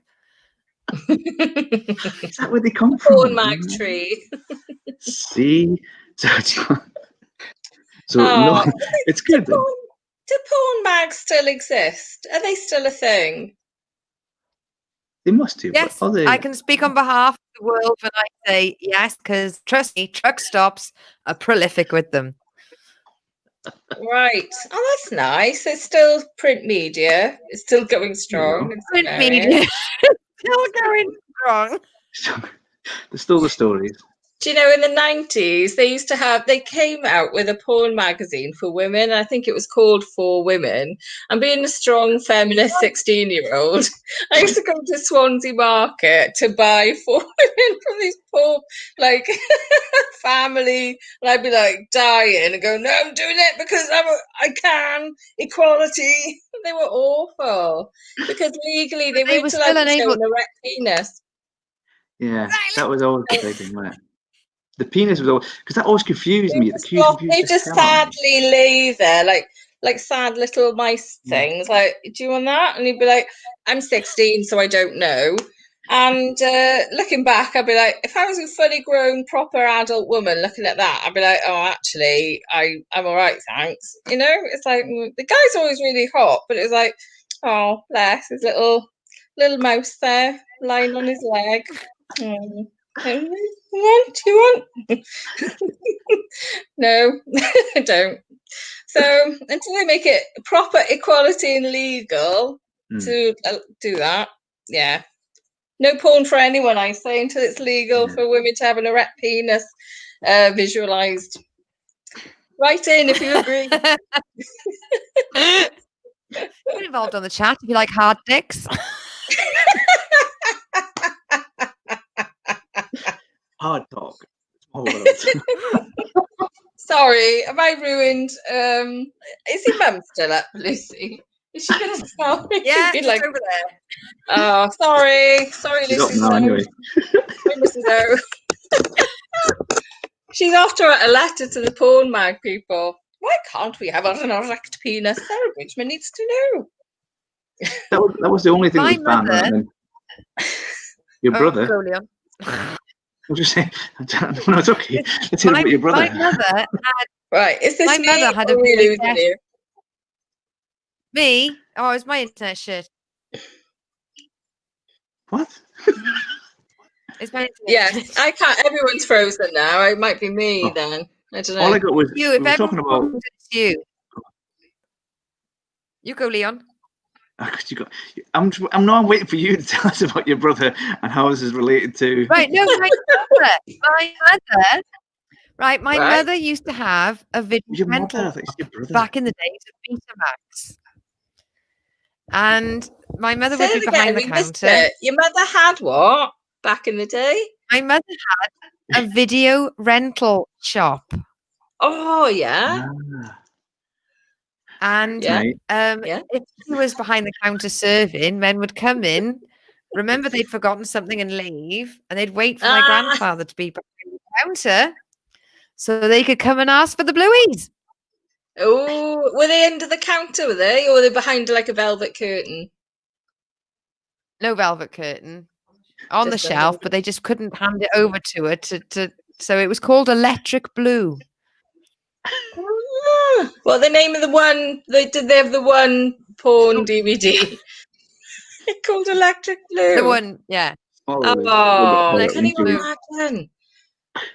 Is that where they come from? Porn mag tree. See, no, it's good. Do porn mags still exist? Are they still a thing? They must do. Yes, I can speak on behalf of the world when I say yes, because trust me, truck stops are prolific with them. Right. Oh, that's nice. It's still print media. It's still going strong. Print media still going strong. There's still the stories. Do you know in the 90s they came out with a porn magazine for women. I think it was called For Women. And being a strong feminist 16-year-old, I used to go to Swansea Market to buy For Women from these poor like family, and I'd be like dying and go, no, I'm doing it because I can equality. They were awful because legally they They weren't were allowed still to show unable. an erect penis. Yeah, that was always the big thing, wasn't it? The penis was always, because that always confused me. They just sadly lay there like sad little mice things. Like, do you want that? And he'd be like, I'm 16, so I don't know. And looking back, I'd be like, if I was a fully grown, proper adult woman looking at that, I'd be like, oh, actually, I'm all right, thanks. You know, it's like the guy's always really hot, but it was like, oh, bless his little mouse there lying on his leg. Do you want? No, I don't. So until they make it proper equality and legal to do that, yeah. No porn for anyone, I say, until it's legal for women to have an erect penis visualised. Write in if you agree. Get involved on the chat if you like hard dicks. Hard talk. Sorry, have I ruined? Is your mum still up, Lucy? Is she going to tell me? Yeah, Be she's like, over there. oh, sorry, She's up Lucy. now anyway. Sorry, Mrs. O. She's after a letter to the porn mag people. Why can't we have an erect penis? Sarah Bridgman needs to know. That was the only thing My that was banned. mother- Right then. Your brother? Go, Leon. I'm just saying. No, it's okay. Let's hear about your brother. My mother had Right, is this My me mother had or a are we very losing best- you? me. Oh, it was my internet shit. What? It's my internet Yes, shit. I can't. Everyone's frozen now. It might be me Oh. then. I don't know. All I got was You, we if were talking about. everyone it's you. You go, Leon. I'm waiting for you to tell us about your brother and how this is related to. Right, no, my mother. Right, my Right. mother used to have a video Your mother, rental I thought you said your brother. back in the days of Betamax. And my mother Say would it be again, behind the we missed counter. it. Your mother had what back in the day? My mother had a video rental shop. Oh yeah, Ah, And Yeah. right. Yeah. if she was behind the counter serving, men would come in, remember they'd forgotten something and leave, and they'd wait for my Ah. grandfather to be behind the counter so they could come and ask for the blueies. Oh, were they under the counter? Were they, or were they behind like a velvet curtain? No velvet curtain on the Just under shelf, the- but they just couldn't hand it over to her to so it was called Electric Blue. Ah, what the name of the one? They have the one porn DVD called Electric Blue. The one, yeah. Oh, Electric can you Blue. imagine?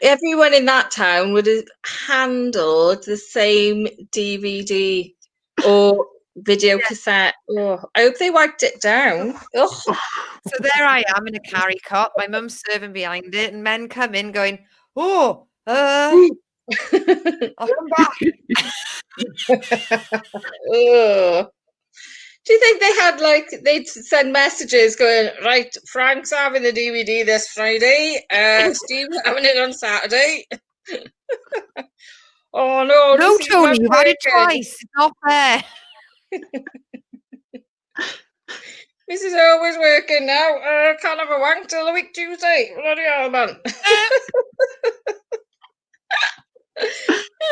Everyone in that town would have handled the same DVD or video cassette. Oh, I hope they wiped it down. Ugh. So there I am in a carry cot, my mum's serving behind it, and men come in going, "Oh, I'll come back." Ugh. Do you think they had they'd send messages going, right, Frank's having the DVD this Friday, Steve's having it on Saturday? Oh no, No, Lucy's Tony, not you've had it working. twice. It's not fair. This is always working now. Can't have a wank till the week Tuesday. Bloody hell, man.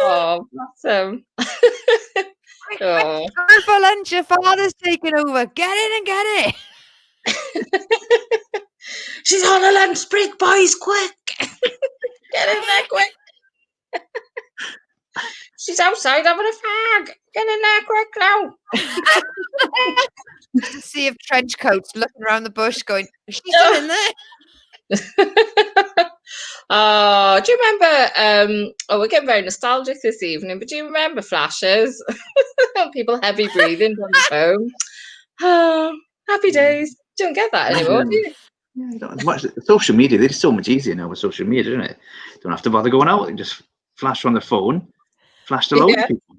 Oh, bless him. Oh. Time for lunch, your father's taking over. Get in and get it. She's on a lunch break, boys, quick. Get in there quick. She's outside having a fag. Get in there quick now. To see if trench coats looking around the bush going, is she still in there? Oh, do you remember? We're getting very nostalgic this evening, but do you remember flashes? People heavy breathing on the phone. Oh, happy days. Don't get that anymore, do you? Yeah, you don't as much social media. It's so much easier now with social media, isn't it? Don't have to bother going out. You just flash on the phone, flash to loads of people.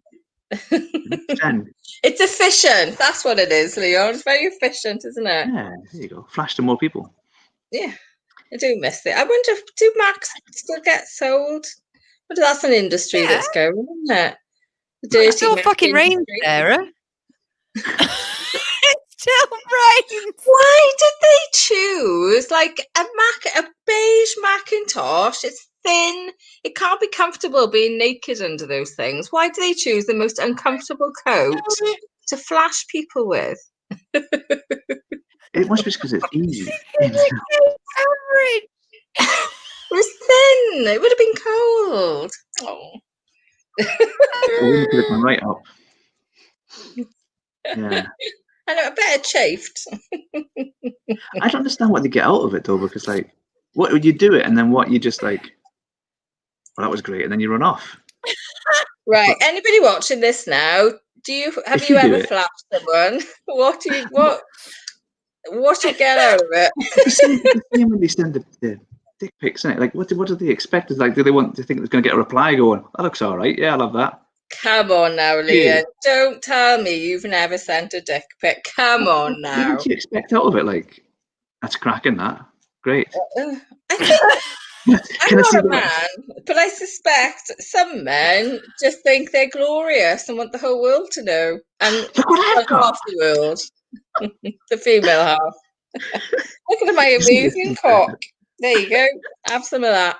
Send. It's efficient. That's what it is, Leon. It's very efficient, isn't it? Yeah, there you go. Flash to more people. Yeah, I do miss it. I wonder, do Macs still get sold? But that's an industry Yeah. that's going, isn't it? The It dirty still Mac fucking rains, industry. Sarah. It still rains. Why did they choose like a beige Macintosh? It's thin. It can't be comfortable being naked under those things. Why do they choose the most uncomfortable coat to flash people with? It must be because it's easy. Average. It was thin. It would have been cold. Oh. The wind could have gone right up. Yeah. I know, I bet it chafed. I don't understand what they get out of it though, because like, what would you do it, and then what you just like, well, that was great, and then you run off. Right. Anybody watching this now? Have If you you do ever it- flashed someone? What do you get out of it? It's the same when they send the dick pics, isn't it? Like, what do they expect? Is like, do they think they're going to get a reply going, that looks all right, yeah, I love that. Come on now, Leah. Don't tell me you've never sent a dick pic. Come on What now. did you expect out of it? Like, that's cracking, that. Great. I think I'm Can I not see a that? man, but I suspect some men just think they're glorious and want the whole world to know. And Look what I've got. half the world, the female half. Look at my amazing cock. There you go. Have some of that.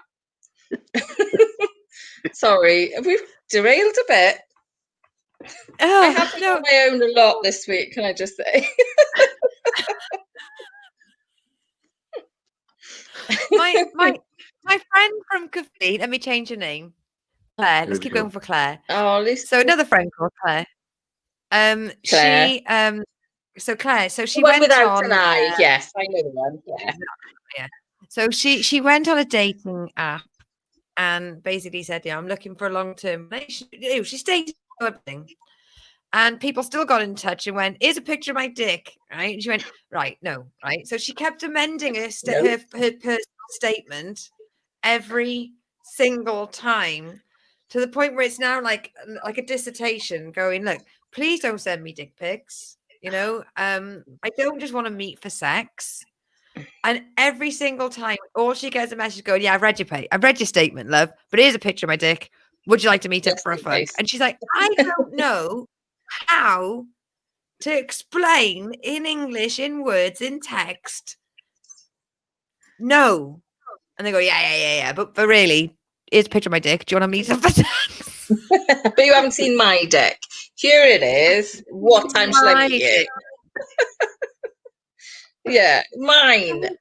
Sorry, we've derailed a bit. I have been on my own a lot this week, can I just say? my friend from Coventry, let me change her name. Claire. Let's keep going for Claire. Oh, at least So another friend called Claire. Claire. She the one went without on an eye. Yes, I know the one. Yeah. So she went on a dating app and basically said, "Yeah, I'm looking for a long-term relationship." She stated everything, and people still got in touch and went, "Here's a picture of my dick," right? And she went, "Right, no, right." So she kept amending her personal statement every single time, to the point where it's now like a dissertation. Going, look, please don't send me dick pics. You know, I don't just want to meet for sex. And every single time, all she gets a message going, "Yeah, I've read your statement, love, but here's a picture of my dick. Would you like to meet up for a fuck?" And she's like, "I don't know how to explain in English, in words, in text. No." And they go, yeah. But really, here's a picture of my dick. Do you want to meet up for sex? But you haven't seen my dick. Here it is. What time shall I meet you? Yeah, mine.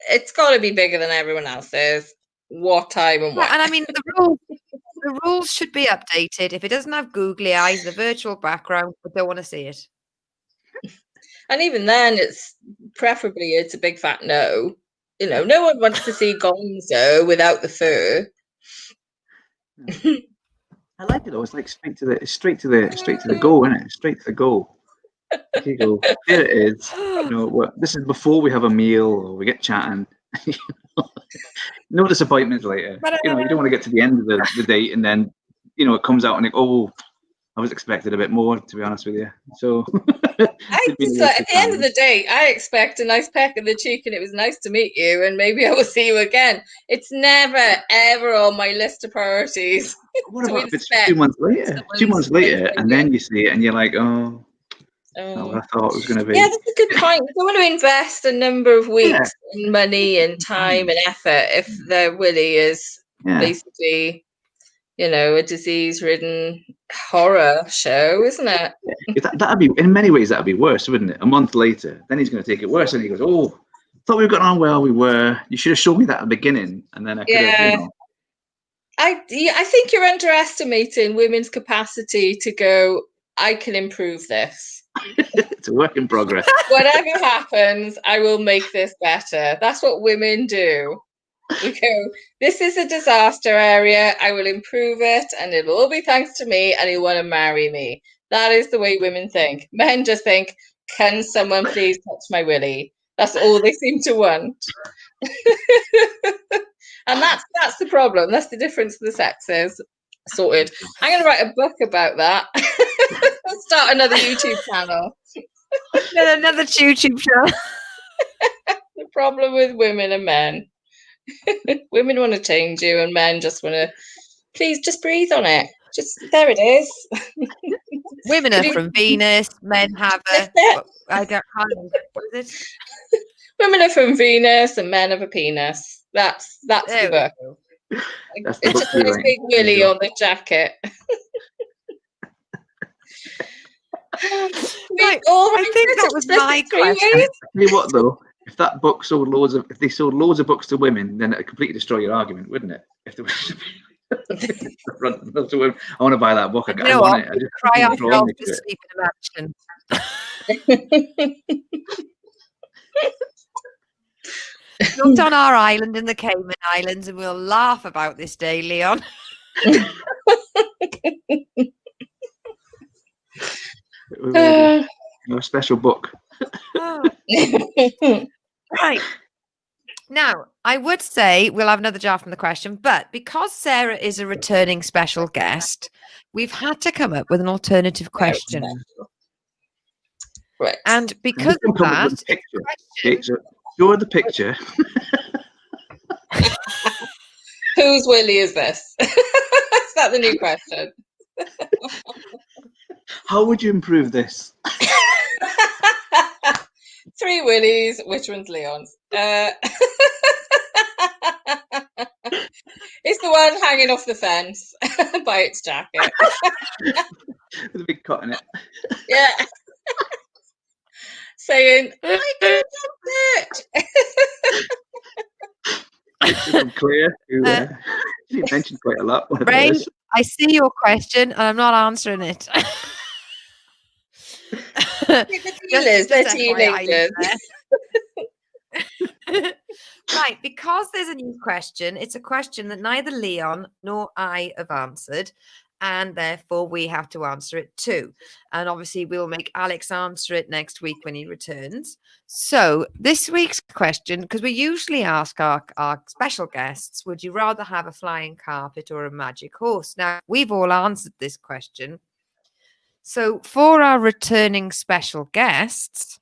It's got to be bigger than everyone else's. What time and what? And I mean, the rules should be updated. If it doesn't have googly eyes, the virtual background, I don't want to see it. And even then, it's a big fat no. You know, no one wants to see Gonzo without the fur. I like it though. It's like straight to the goal, isn't it? Straight to the goal. Here you go. Here it is. You know, this is before we have a meal or we get chatting. No disappointments later. You know, you don't want to get to the end of the date and then, you know, it comes out and like, oh, I was expecting a bit more, to be honest with you. So at the end of the day, I expect a nice peck of the cheek and it was nice to meet you and maybe I will see you again. It's never, ever on my list of priorities. What about if it's 2 months later? 2 months later, and then you see it and you're like, oh, not what I thought it was going to be. Yeah, that's a good point. You don't want to invest a number of weeks and money and time and effort if their willy is basically, you know, a disease-ridden horror show, isn't it? That'd be, in many ways, that'd be worse, wouldn't it? A month later, then he's going to take it worse, and he goes, "Oh, thought we were getting on well. We were. You should have shown me that at the beginning, and then I could have." You know. I think you're underestimating women's capacity to go, "I can improve this." It's a work in progress. Whatever happens, I will make this better. That's what women do. We go, this is a disaster area. I will improve it, and it'll all be thanks to me, and he'll want to marry me. That is the way women think. Men just think, can someone please touch my willy? That's all they seem to want. And that's the problem. That's the difference of the sexes. Sorted. I'm going to write a book about that. Start another YouTube channel. Then another YouTube channel. The problem with women and men. Women want to change you, and men just want to, please just breathe on it. Just there it is. Women are from Venus, men have a. I don't know. What is it? Women are from Venus and men have a penis. That's There the we book. go. That's the It's book a you nice write. big There you willy go. on the jacket. Right, All I think that was my question. Tell you what though, if that book sold if they sold loads of books to women, then it'd completely destroy your argument, wouldn't it? If there was loads of women, I want to buy that book. You I know want what? it. I just Cry can't draw ourselves me to to it. sleep in a mansion. Built on our island in the Cayman Islands, and we'll laugh about this day, Leon. A special book. Oh. Right. Now, I would say we'll have another draft from the question, but because Sarah is a returning special guest, we've had to come up with an alternative question. Right. And because of that, with a picture. Okay, so show the picture. Whose willy is this? Is that the new question? How would you improve this? 3 willies. Which one's Leon's? It's the one hanging off the fence by its jacket. With a big cut in it. Yeah. Saying, I can do it. From Claire, who she mentioned quite a lot. Whatever Ray, it is. I see your question and I'm not answering it. They're Just teenagers. FYI. Right, because there's a new question, it's a question that neither Leon nor I have answered, and therefore we have to answer it too. And obviously we'll make Alex answer it next week when he returns. So this week's question, because we usually ask our special guests, would you rather have a flying carpet or a magic horse? Now, we've all answered this question. So for our returning special guests,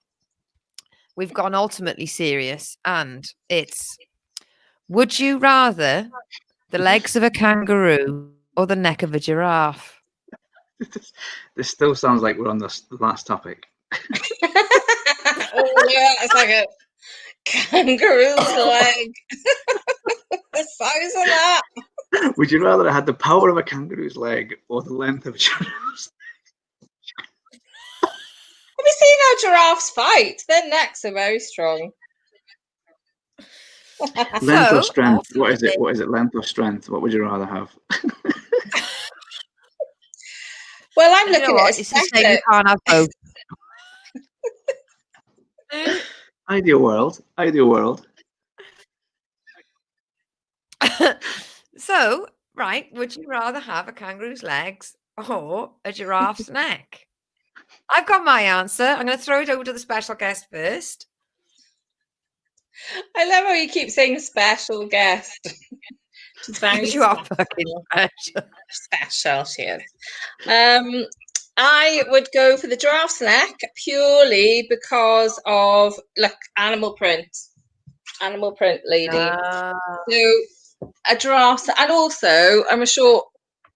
we've gone ultimately serious, and it's, would you rather the legs of a kangaroo or the neck of a giraffe? This still sounds like we're on the last topic. Oh yeah, it's like a kangaroo's leg. The size of that. Would you rather have had the power of a kangaroo's leg or the length of a giraffe's? Have you seen how giraffes fight? Their necks are very strong. Length So, or strength? What is it? ultimately- What is it? Length or strength? What would you rather have? Well, I'm You know looking what? at It's the same, you aesthetics. can't have both. Ideal world. Ideal world. So, right, would you rather have a kangaroo's legs or a giraffe's neck? I've got my answer. I'm going to throw it over to the special guest first. I love how you keep saying special guest. She's very Because you are fucking special. special, she is. I would go for the giraffe's neck purely because of, look, animal print lady. So a giraffe, and also I'm a short,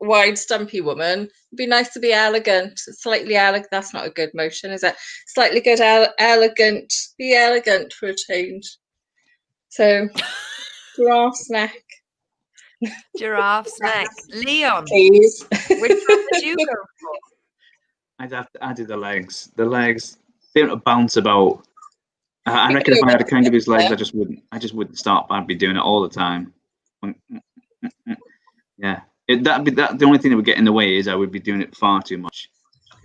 wide, stumpy woman. It'd be nice to be elegant, slightly elegant. That's not a good motion, is it? Slightly good, elegant. Be elegant for a change. So, giraffe's neck, Giraffe's neck. Leon, please. which one would you go for? I'd have to add the legs. The legs, they don't bounce about. I reckon if I had a kangaroo's legs, I just wouldn't stop. I'd be doing it all the time. Yeah, that'd be the only thing that would get in the way is I would be doing it far too much.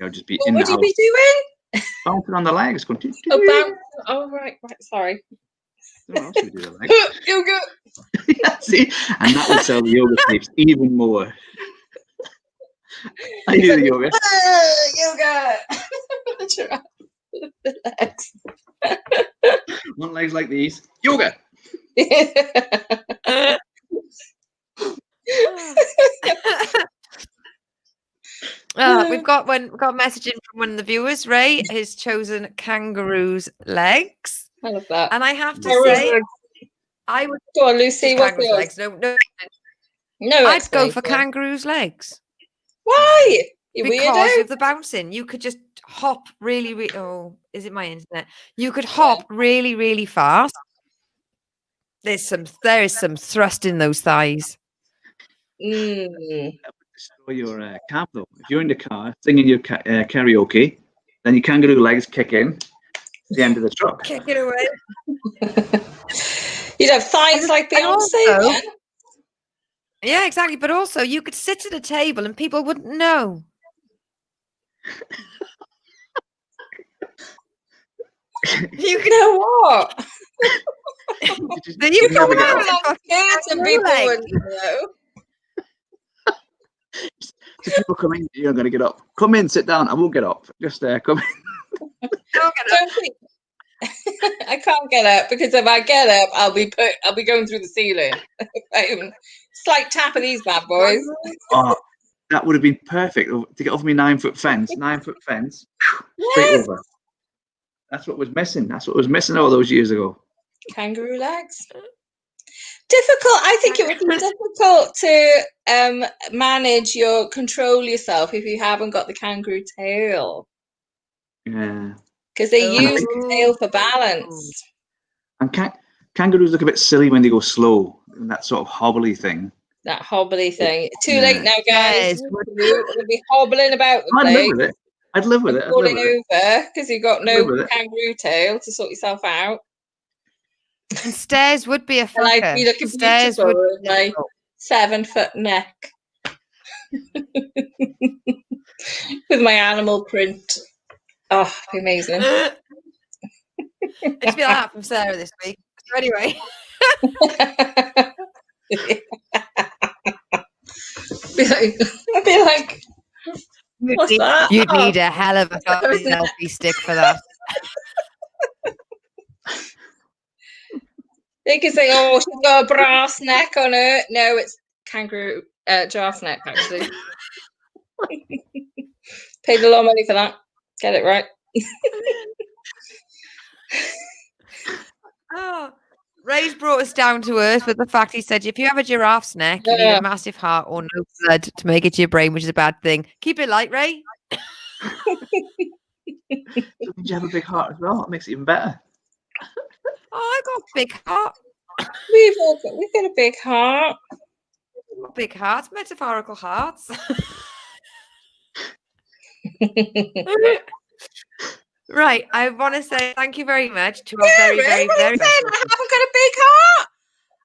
I would just be What in the would you house be doing? bouncing on the legs. Going, Oh, bounce. Oh, right, sorry. What else would we do with the legs? Yoga. Yeah, see, and that would sell the yoga sleeves even more. I do the yoga. Yoga. The legs. Want legs like these? Yoga. We've got a message in from one of the viewers. Ray has chosen kangaroo's legs, I love that. and I have to There was say, a- I would Go on, Lucy. choose What's kangaroo's yours? legs. No, No, I'd go for explanation. kangaroo's legs Why? You because weirdo. of the bouncing. You could just hop really. Oh, is it my internet? You could hop really, really fast. There is some thrust in those thighs. Mm. Destroy your cab though. If you're in the car singing your karaoke, then your kangaroo legs kick in. It's the end of the truck. Kick it away. You'd have thighs like And Beyonce also- then. Yeah, exactly. But also, you could sit at a table and people wouldn't know. You You know what? Then you never come get out off. and fuck- Certain people legs. wouldn't know. So people come in, you're going to get up. Come in, sit down. I won't get up. Just come in. Don't get up. Don't think. I can't get up because if I get up, I'll be going through the ceiling. Slight tap of these bad boys. Oh, that would have been perfect to get off me 9-foot fence. 9-foot fence, straight Yes. over. That's what was missing. That's what was missing all those years ago. Kangaroo legs. Difficult. I think it would be difficult to control yourself if you haven't got the kangaroo tail Yeah. because they Oh. use the tail for balance. And kangaroos look a bit silly when they go slow, and that sort of hobbly thing. That hobbly thing. Too Yeah. late now, guys. Yes. You'll be hobbling about the I'd live place, with it. I'd live with it. I'd live falling with it. over because you've got no Live with it. kangaroo tail to sort yourself out. And stairs would be a And I'd fucker. be looking Stairs beautiful would with my 7-foot neck with my animal print. Oh, be amazing. It's been that from Sarah this week. So anyway, I'd be like, what's that? you'd Oh. need a hell of a fucking selfie stick for that. They could say, oh, she's got a brass neck on her. No, it's kangaroo giraffe neck, actually. Paid a lot of money for that. Get it right. Oh, Ray's brought us down to earth with the fact he said if you have a giraffe's neck, you need Yeah. a massive heart or no blood to make it to your brain, which is a bad thing. Keep it light, Ray. So did you have a big heart as well? It makes it even better. Oh, I got a big heart. We've got a big heart. Big hearts, metaphorical hearts. Right, I want to say thank you very much to our very, Ray, very, what are you very saying? I haven't got a big heart.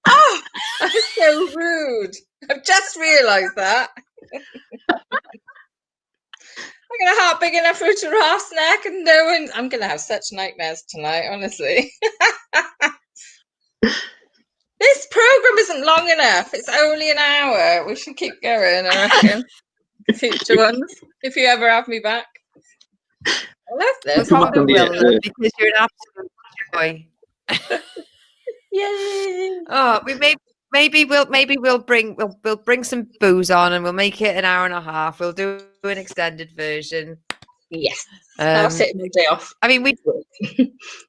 Oh, that's so rude. I've just realised that. I got a heart big enough for a giraffe's neck, and no one. I'm going to have such nightmares tonight, honestly. This program isn't long enough. It's only an hour. We should keep going, I reckon. Future ones, if you ever have me back. I love We this. Come on, probably yeah, will, yeah. because you're an absolute joy. Yay! Oh, maybe we'll bring some booze on and we'll make it an hour and a half. We'll do an extended version. Yes. I'll sit my day off. I mean, we do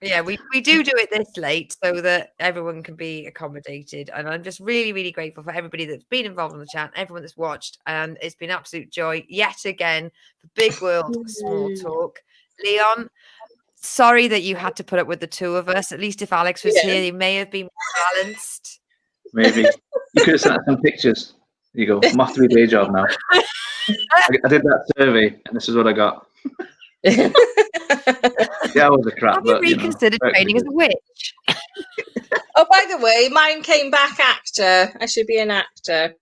it this late so that everyone can be accommodated. And I'm just really, really grateful for everybody that's been involved in the chat, everyone that's watched, and it's been absolute joy yet again for Big World Small Talk. Leon, sorry that you had to put up with the two of us. At least if Alex was here, he may have been more balanced. Maybe. You could have sent some pictures. There you go. I'm off to my day job now. I did that survey and this is what I got. Yeah, I was a crap. Have you but, reconsidered training as a witch? Oh, by the way, mine came back actor. I should be an actor.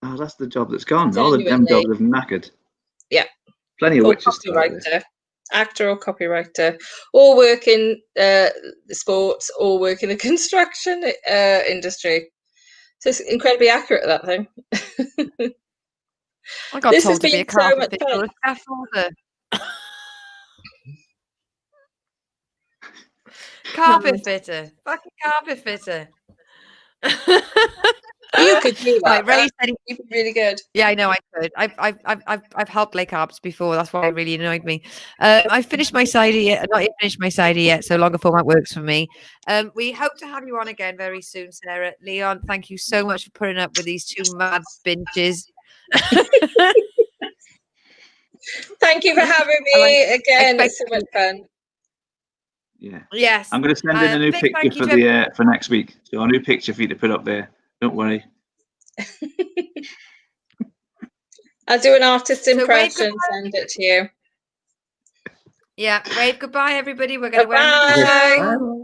Oh, that's the job that's gone. All the them Genuinely. jobs have knackered. Yeah. Plenty of Or witches. still out there. copywriter. Actor or copywriter. Or work in the sports or work in the construction industry. So it's incredibly accurate, that thing. I got This has told to be a been so carpet much fitter fun. or a scaffolder. Carpet fitter. Fucking carpet fitter. You could do that. Right, Ray Ray. said he- You'd be really good. yeah, I know I could. I've helped lay carbs before. That's why it really annoyed me. I finished my cider yet. Not yet finished my cider yet, so longer format works for me. We hope to have you on again very soon, Sarah. Leon, thank you so much for putting up with these two mad binges. Thank you for having me again. It's so much fun. Yeah. Yes. I'm going to send in a new big picture thank you for to the for next week. So a new picture for you to put up there. Don't worry. I'll do an artist wave impression, goodbye. send it to you. Yeah, wave goodbye, everybody. We're going to Bye-bye. end the show.